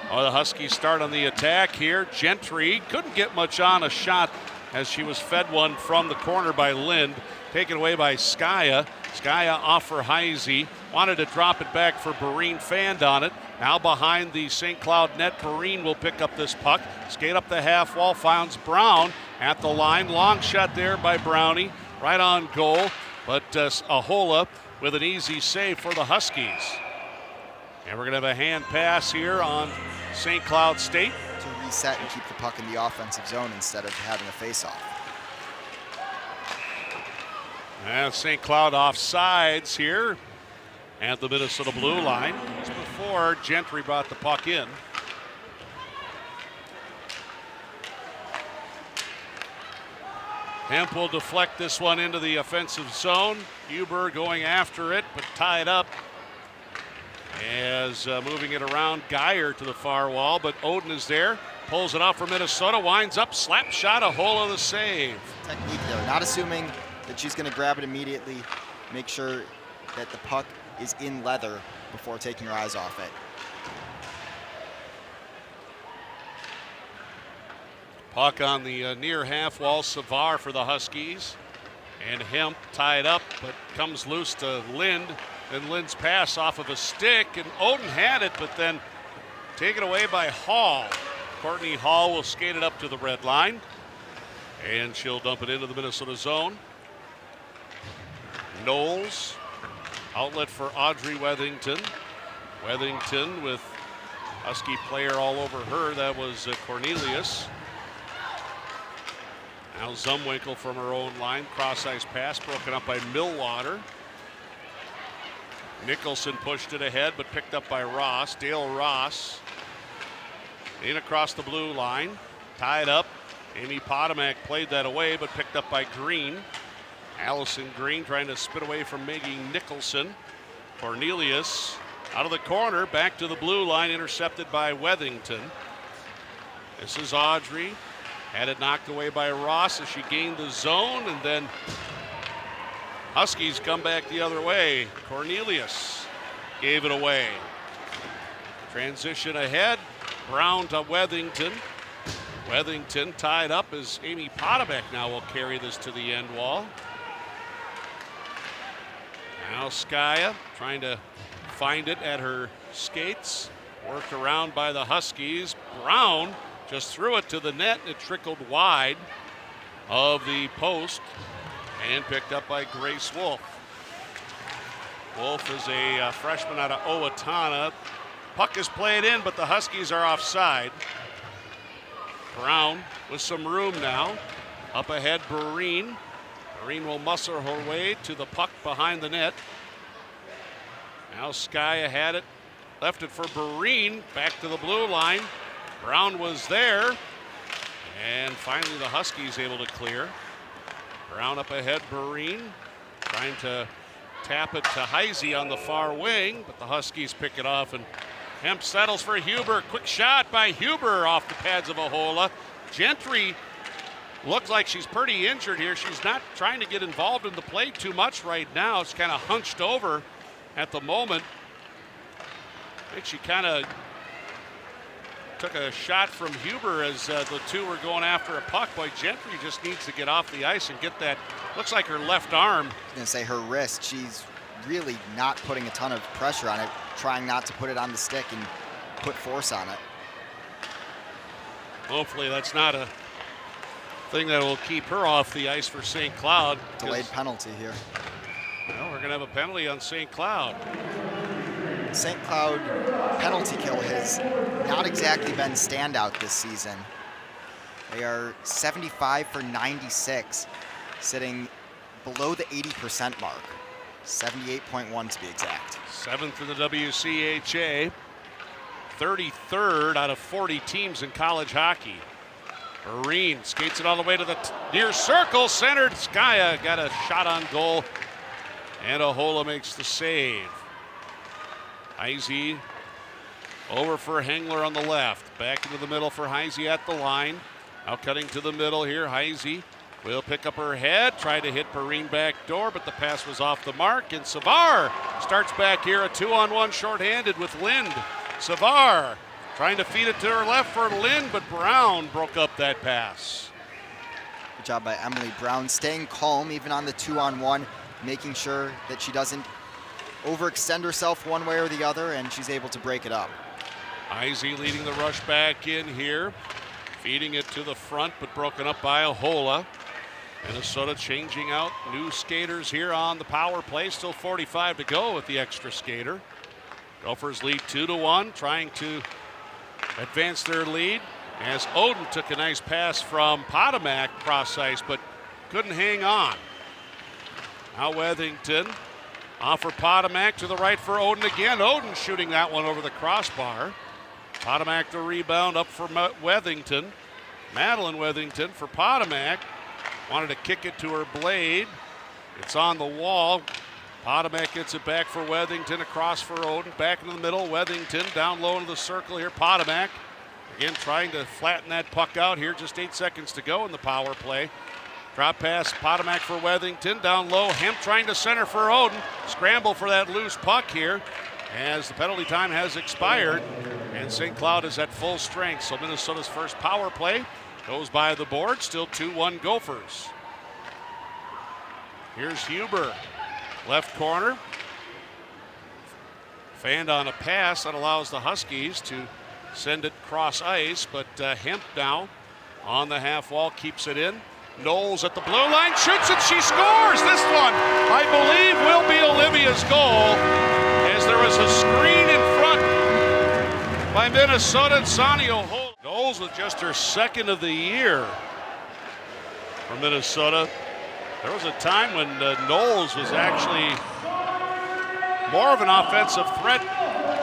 The Huskies start on the attack here. Gentry couldn't get much on a shot as she was fed one from the corner by Lind. Taken away by Skaya. Skaya off for Heisey. Wanted to drop it back for Barine, fanned on it. Now behind the St. Cloud net, Breen will pick up this puck. Skate up the half wall, finds Brown at the line. Long shot there by Brownie, right on goal. But Ahola with an easy save for the Huskies. And we're going to have a hand pass here on St. Cloud State. To reset and keep the puck in the offensive zone instead of having a face-off. And St. Cloud offsides here at the Minnesota blue line. Just before Gentry brought the puck in. Hemp will deflect this one into the offensive zone. Huber going after it, but tied up. As moving it around, Geyer to the far wall, but Oden is there. Pulls it off for Minnesota, winds up, slap shot, Ahola the save. Technique there, not assuming that she's going to grab it immediately. Make sure that the puck is in leather before taking her eyes off it. Puck on the near half wall, Savar for the Huskies. And Hemp tied up, but comes loose to Lind. And Lind's pass off of a stick, and Oden had it, but then taken away by Hall. Courtney Hall will skate it up to the red line, and she'll dump it into the Minnesota zone. Knowles, outlet for Audrey Wethington. Wethington with Husky player all over her. That was Cornelius. Now Zumwinkle from her own line. Cross-ice pass broken up by Millwater. Nicholson pushed it ahead, but picked up by Ross. Dale Ross in across the blue line. Tied up. Amy Potomac played that away, but picked up by Green. Allison Green trying to spit away from Maggie Nicholson. Cornelius out of the corner, back to the blue line, intercepted by Wethington. This is Audrey. Had it knocked away by Ross as she gained the zone, and then Huskies come back the other way. Cornelius gave it away. Transition ahead. Brown to Wethington. Wethington tied up as Amy Potomac now will carry this to the end wall. Now Skaya trying to find it at her skates. Worked around by the Huskies. Brown just threw it to the net. It trickled wide of the post and picked up by Grace Wolf. Wolf is a freshman out of Owatonna. Puck is played in, but the Huskies are offside. Brown with some room now. Up ahead, Breen. Breen will muscle her way to the puck behind the net. Now Skaya had it. Left it for Breen. Back to the blue line. Brown was there. And finally the Huskies able to clear. Brown up ahead, Breen. Trying to tap it to Heisey on the far wing, but the Huskies pick it off, and Hemp settles for Huber. Quick shot by Huber off the pads of Ahola. Gentry looks like she's pretty injured here. She's not trying to get involved in the play too much right now. It's kind of hunched over at the moment. I think she kind of took a shot from Huber as the two were going after a puck. Boy, Gentry just needs to get off the ice and get that, looks like her left arm. I was going to say her wrist. She's really not putting a ton of pressure on it, trying not to put it on the stick and put force on it. Hopefully that's not a thing that will keep her off the ice for St. Cloud. Delayed penalty here. Well, we're going to have a penalty on St. Cloud. St. Cloud penalty kill has not exactly been standout this season. They are 75 for 96, sitting below the 80% mark. 78.1 to be exact. 7th in the WCHA. 33rd out of 40 teams in college hockey. Breen skates it all the way to the near circle, centered. Skaya got a shot on goal, and Ahola makes the save. Heisey over for Hengler on the left. Back into the middle for Heisey at the line. Now cutting to the middle here. Heisey will pick up her head. Try to hit Perrine back door, but the pass was off the mark. And Savar starts back here. A 2-on-1 shorthanded with Lind. Savar trying to feed it to her left for Lind, but Brown broke up that pass. Good job by Emily Brown, staying calm even on the 2-on-1, making sure that she doesn't overextend herself one way or the other, and she's able to break it up. Izzy leading the rush back in here. Feeding it to the front, but broken up by Ahola. Minnesota changing out new skaters here on the power play. Still 45 to go with the extra skater. Gophers lead 2-1, trying to advance their lead as Oden took a nice pass from Potomac cross ice, but couldn't hang on. Now Wethington off for Potomac to the right for Oden again. Oden shooting that one over the crossbar. Potomac the rebound up for Wethington. Madeline Wethington for Potomac. Wanted to kick it to her blade. It's on the wall. Potomac gets it back for Wethington, across for Oden. Back into the middle, Wethington down low into the circle here. Potomac again trying to flatten that puck out here. Just 8 seconds to go in the power play. Drop pass, Potomac for Wethington. Down low, Hemp trying to center for Oden. Scramble for that loose puck here as the penalty time has expired. And St. Cloud is at full strength. So Minnesota's first power play goes by the board. Still 2-1 Gophers. Here's Huber. Left corner. Fanned on a pass that allows the Huskies to send it cross ice. But Hemp now on the half wall keeps it in. Knowles at the blue line, shoots it, she scores! This one, I believe, will be Olivia's goal, as there was a screen in front by Minnesota and Sonny Ahola. Knowles with just her second of the year for Minnesota. There was a time when Knowles was actually more of an offensive threat,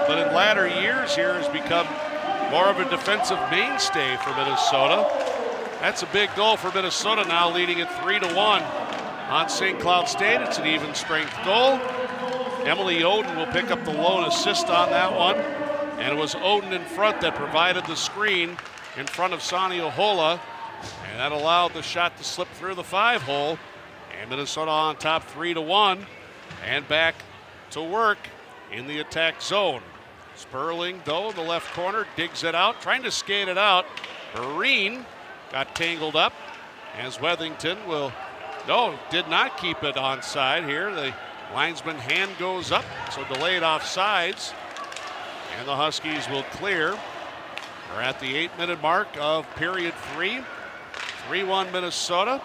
but in latter years here has become more of a defensive mainstay for Minnesota. That's a big goal for Minnesota now, leading it 3-1 on St. Cloud State. It's an even strength goal. Emily Oden will pick up the lone assist on that one. And it was Oden in front that provided the screen in front of Sonny Ahola. And that allowed the shot to slip through the 5-hole. And Minnesota on top 3-1. And back to work in the attack zone. Sperling, though, in the left corner, digs it out, trying to skate it out. Breen got tangled up as Wethington did not keep it onside here. The linesman hand goes up, so delayed offsides. And the Huskies will clear. We're at the 8-minute mark of period 3. 3-1 Minnesota.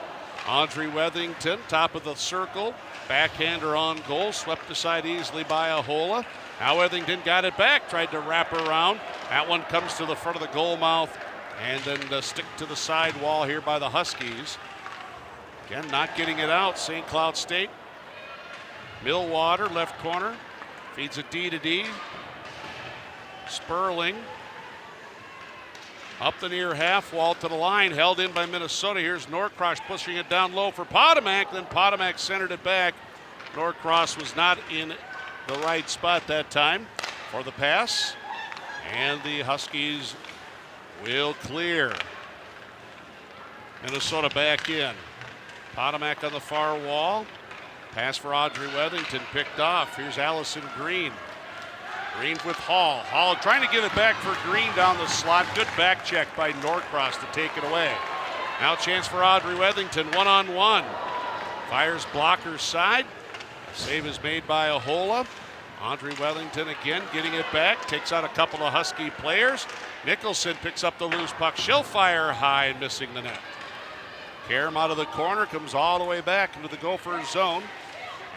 Audrey Wethington, top of the circle. Backhander on goal, swept aside easily by Ahola. Now Wethington got it back, tried to wrap around. That one comes to the front of the goal mouth and then stick to the side wall here by the Huskies. Again, not getting it out, St. Cloud State. Millwater, left corner, feeds it D to D. Sperling up the near half wall to the line, held in by Minnesota. Here's Norcross pushing it down low for Potomac, then Potomac centered it back. Norcross was not in the right spot that time for the pass, and the Huskies will clear. Minnesota back in. Potomac on the far wall. Pass for Audrey Wethington, picked off. Here's Allison Green. Green with Hall. Hall trying to give it back for Green down the slot. Good back check by Norcross to take it away. Now chance for Audrey Wethington, one-on-one. Fires blocker's side. Save is made by Ahola. Audrey Wethington again getting it back. Takes out a couple of Husky players. Nicholson picks up the loose puck. She'll fire high and missing the net. Karam out of the corner, comes all the way back into the Gophers zone.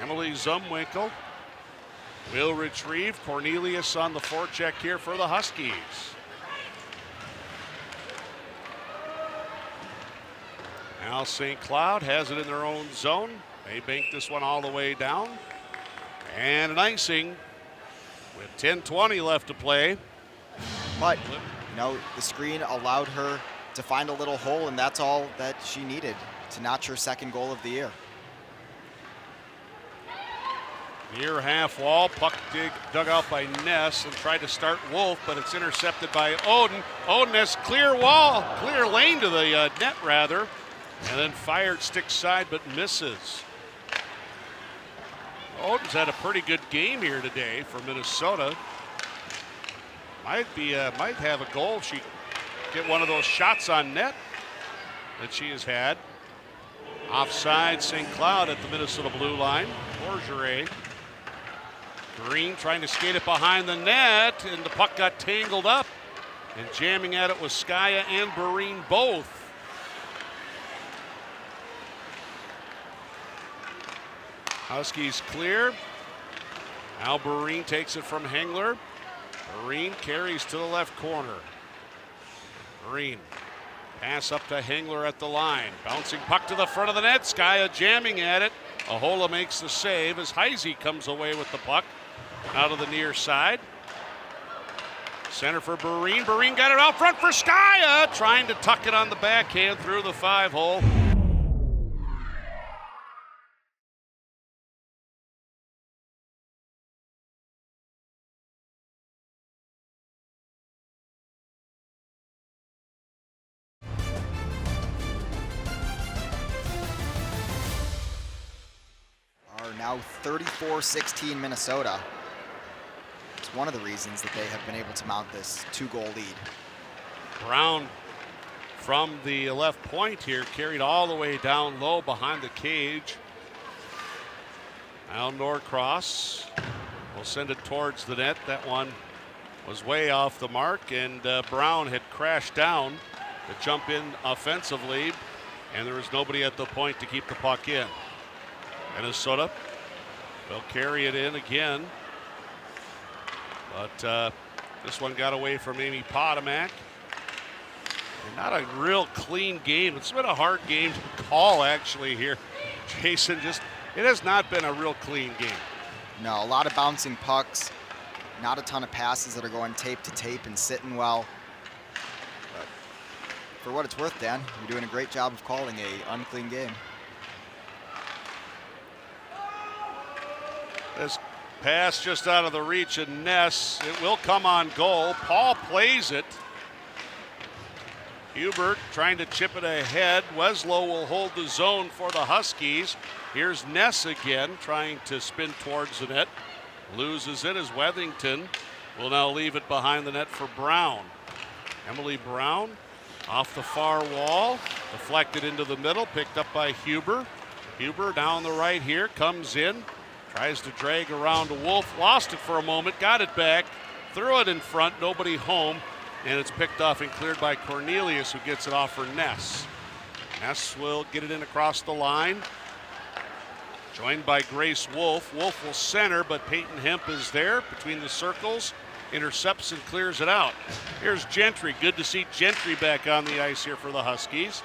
Emily Zumwinkle will retrieve. Cornelius on the forecheck here for the Huskies. Now St. Cloud has it in their own zone. They bank this one all the way down. And an icing with 10:20 left to play. But, the screen allowed her to find a little hole, and that's all that she needed to notch her second goal of the year. Near half wall, puck dug out by Ness and tried to start Wolf, but it's intercepted by Oden. Oden has clear lane to the net rather, and then fired stick side but misses. Oden's had a pretty good game here today for Minnesota. Might have a goal if she get one of those shots on net that she has had. Offside St. Cloud at the Minnesota blue line. Orgeray. Green trying to skate it behind the net, and the puck got tangled up. And jamming at it was Skaya and Barine both. Huskies clear. Now Barine takes it from Hengler. Barine carries to the left corner. Barine. Pass up to Hengler at the line. Bouncing puck to the front of the net. Skaya jamming at it. Ahola makes the save as Heisey comes away with the puck out of the near side. Center for Barine. Barine got it out front for Skaya. Trying to tuck it on the backhand through the 5-hole. Now 34-16 Minnesota. It's one of the reasons that they have been able to mount this 2-goal lead. Brown from the left point here, carried all the way down low behind the cage. Now Norcross will send it towards the net. That one was way off the mark, and Brown had crashed down to jump in offensively, and there was nobody at the point to keep the puck in. Minnesota will carry it in again, but this one got away from Amy Potomac. And not a real clean game. It's been a hard game to call actually here, Jason. It has not been a real clean game. No, a lot of bouncing pucks, not a ton of passes that are going tape to tape and sitting well. But for what it's worth, Dan, you're doing a great job of calling a unclean game. This pass just out of the reach of Ness. It will come on goal. Paul plays it. Hubert trying to chip it ahead. Weslow will hold the zone for the Huskies. Here's Ness again trying to spin towards the net. Loses it as Wethington will now leave it behind the net for Brown. Emily Brown off the far wall. Deflected into the middle. Picked up by Huber. Huber down the right here. Comes in. Tries to drag around to Wolf, lost it for a moment, got it back, threw it in front, nobody home, and it's picked off and cleared by Cornelius, who gets it off for Ness. Ness will get it in across the line, joined by Grace Wolf. Wolf will center, but Peyton Hemp is there between the circles, intercepts and clears it out. Here's Gentry. Good to see Gentry back on the ice here for the Huskies.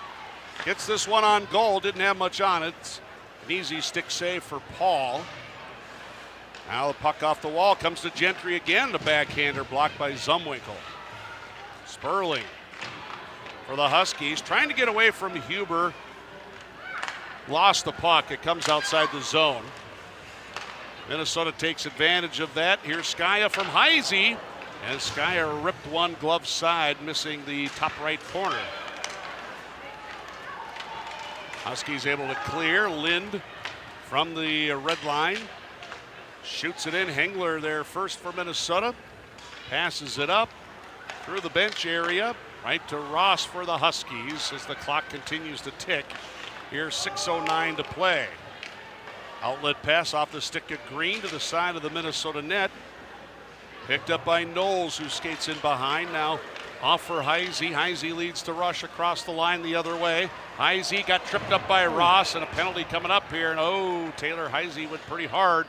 Gets this one on goal, didn't have much on it. It's an easy stick save for Paul. Now the puck off the wall comes to Gentry again. The backhander blocked by Zumwinkle. Sperling for the Huskies, trying to get away from Huber. Lost the puck. It comes outside the zone. Minnesota takes advantage of that. Here's Skaya from Heisey. And Skaya ripped one glove side, missing the top right corner. Huskies able to clear. Lind from the red line. Shoots it in. Hengler there first for Minnesota. Passes it up through the bench area. Right to Ross for the Huskies as the clock continues to tick. Here's 6:09 to play. Outlet pass off the stick of Green to the side of the Minnesota net. Picked up by Knowles, who skates in behind. Now off for Heisey. Heisey leads to Rush across the line the other way. Heisey got tripped up by Ross, and a penalty coming up here. And Taylor Heisey went pretty hard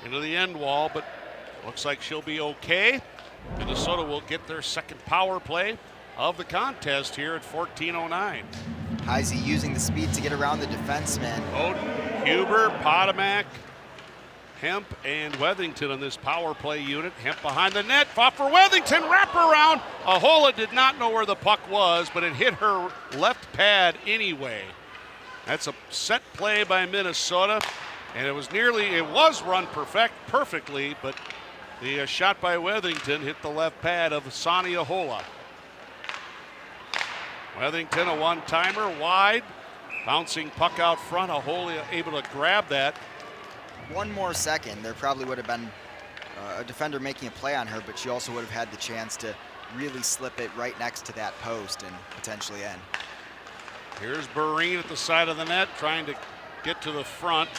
into the end wall, but looks like she'll be okay. Minnesota will get their second power play of the contest here at 14:09. Heisey using the speed to get around the defenseman. Oden, Huber, Potomac, Hemp, and Wethington on this power play unit. Hemp behind the net, fought for Wethington, wrap around. Ahola did not know where the puck was, but it hit her left pad anyway. That's a set play by Minnesota. And it was run perfectly, but the shot by Wethington hit the left pad of Sonny Ahola. Wethington, a one-timer, wide, bouncing puck out front. Ahola able to grab that. One more second, there probably would have been a defender making a play on her, but she also would have had the chance to really slip it right next to that post and potentially end. Here's Barine at the side of the net, trying to get to the front.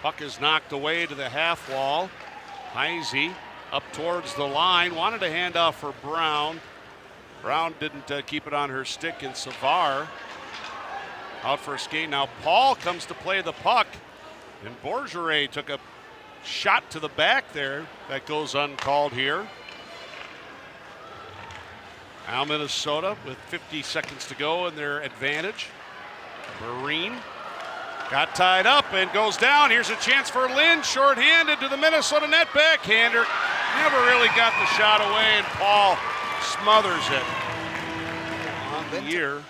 Puck is knocked away to the half wall. Heisey up towards the line, wanted a handoff for Brown. Brown didn't keep it on her stick, and Savar out for a skate. Now Paul comes to play the puck, and Borgeret took a shot to the back there. That goes uncalled here. Now Minnesota with 50 seconds to go in their advantage. Marine got tied up and goes down. Here's a chance for Lynn, shorthanded to the Minnesota net. Backhander, never really got the shot away, and Paul smothers it on the year.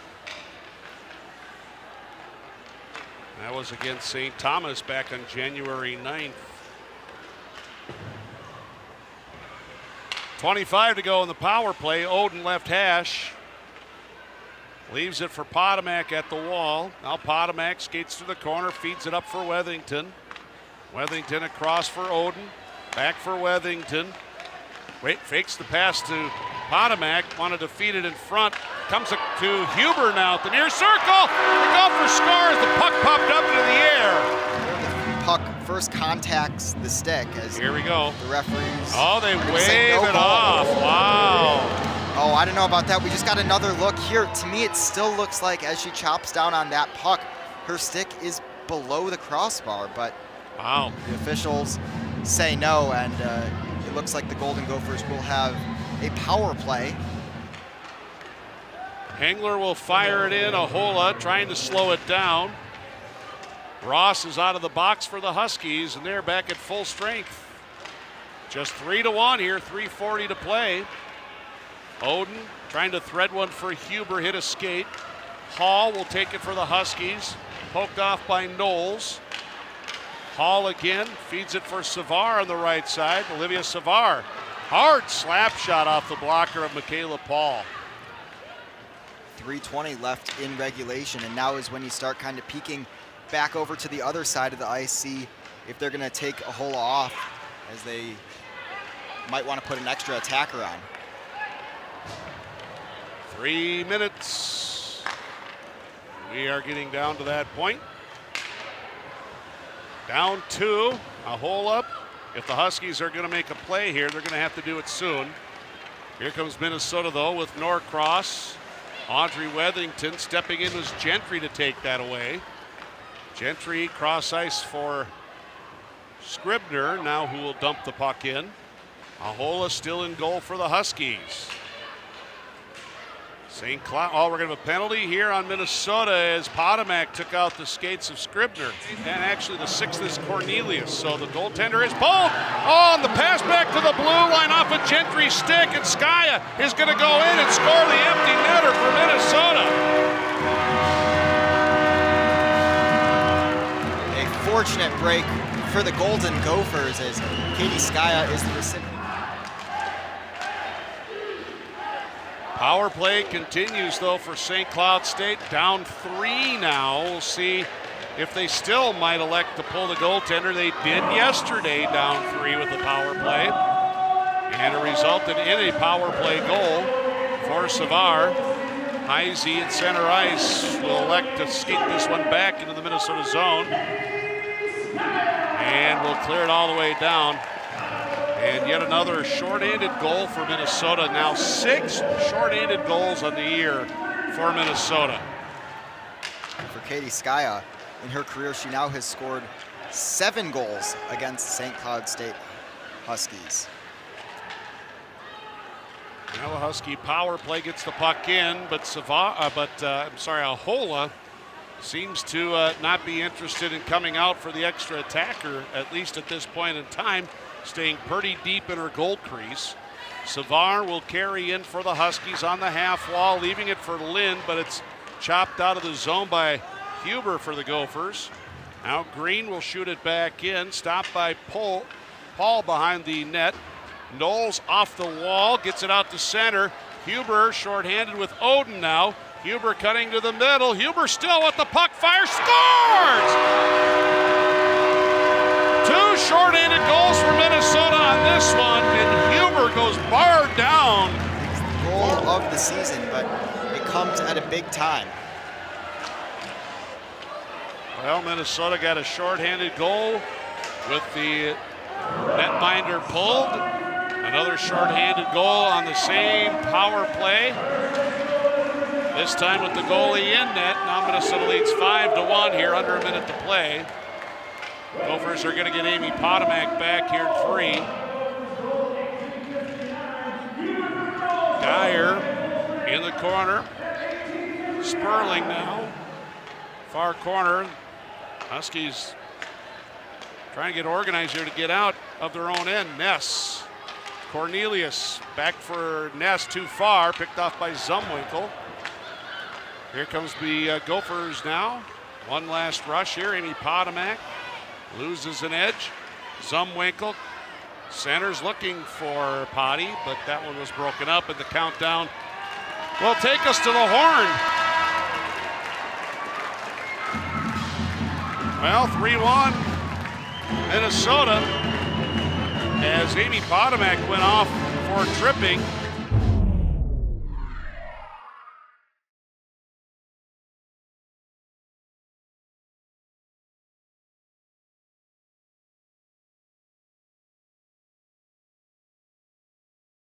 That was against St. Thomas back on January 9th. 25 to go in the power play. Oden left hash. Leaves it for Potomac at the wall. Now Potomac skates to the corner, feeds it up for Wethington. Wethington across for Oden. Back for Wethington. Wait, fakes the pass to Potomac. Wanted to feed it in front. Comes to Huber now at the near circle. The Gophers score as the puck popped up into the air. The puck first contacts the stick as here we go. The referees. Oh, they wave it off. Wow. Oh, I don't know about that. We just got another look here. To me, it still looks like as she chops down on that puck, her stick is below the crossbar, but wow. The officials say no, and it looks like the Golden Gophers will have a power play. Hengler will fire it in. Ahola trying to slow it down. Ross is out of the box for the Huskies, and they're back at full strength. Just 3-1 here, 3:40 to play. Oden trying to thread one for Huber, hit a skate. Hall will take it for the Huskies, poked off by Knowles. Hall again, feeds it for Savar on the right side. Olivia Savar, hard slap shot off the blocker of Michaela Paul. 3:20 left in regulation, and now is when you start kind of peeking back over to the other side of the ice, see if they're gonna take Ahola off, as they might want to put an extra attacker on. 3 minutes. We are getting down to that point. Down 2, Ahola. If the Huskies are gonna make a play here, they're gonna have to do it soon. Here comes Minnesota though with Norcross. Audrey Wethington stepping in was Gentry to take that away. Gentry cross ice for Scribner, now who will dump the puck in. Ahola still in goal for the Huskies. St. Cloud, oh, we're going to have a penalty here on Minnesota as Potomac took out the skates of Scribner. And actually the 6th is Cornelius, so the goaltender is pulled. Oh, and the pass back to the blue line off a Gentry stick, and Skaya is going to go in and score the empty netter for Minnesota. A fortunate break for the Golden Gophers as Katie Skaya is the recipient. Power play continues though for St. Cloud State, down 3 now. We'll see if they still might elect to pull the goaltender. They did yesterday, down 3 with the power play. And it resulted in a power play goal for Savar. Heisey at center ice will elect to skate this one back into the Minnesota zone. And will clear it all the way down. And yet another shorthanded goal for Minnesota. Now 6 shorthanded goals on the year for Minnesota. For Katie Skaya, in her career, she now has scored 7 goals against St. Cloud State Huskies. Now the Husky power play gets the puck in, but Ahola seems to not be interested in coming out for the extra attacker, at least at this point in time. Staying pretty deep in her goal crease. Savar will carry in for the Huskies on the half wall, leaving it for Lynn, but it's chopped out of the zone by Huber for the Gophers. Now Green will shoot it back in, stopped by Paul behind the net. Knowles off the wall, gets it out to center. Huber shorthanded with Oden now. Huber cutting to the middle. Huber still with the puck, fire, scores! 2 shorthanded goals for Minnesota on this one, and Huber goes barred down. It's the goal of the season, but it comes at a big time. Well, Minnesota got a shorthanded goal with the Netminder pulled. Another shorthanded goal on the same power play. This time with the goalie in net. Now Minnesota leads 5-1 here, under a minute to play. Gophers are going to get Amy Potomac back here at 3. Dyer in the corner. Sperling now. Far corner. Huskies trying to get organized here to get out of their own end. Ness. Cornelius back for Ness, too far. Picked off by Zumwinkle. Here comes the Gophers now. One last rush here. Amy Potomac loses an edge. Zumwinkle centers looking for Potty, but that one was broken up, and the countdown will take us to the horn. Well, 3-1 Minnesota as Amy Potomac went off for tripping.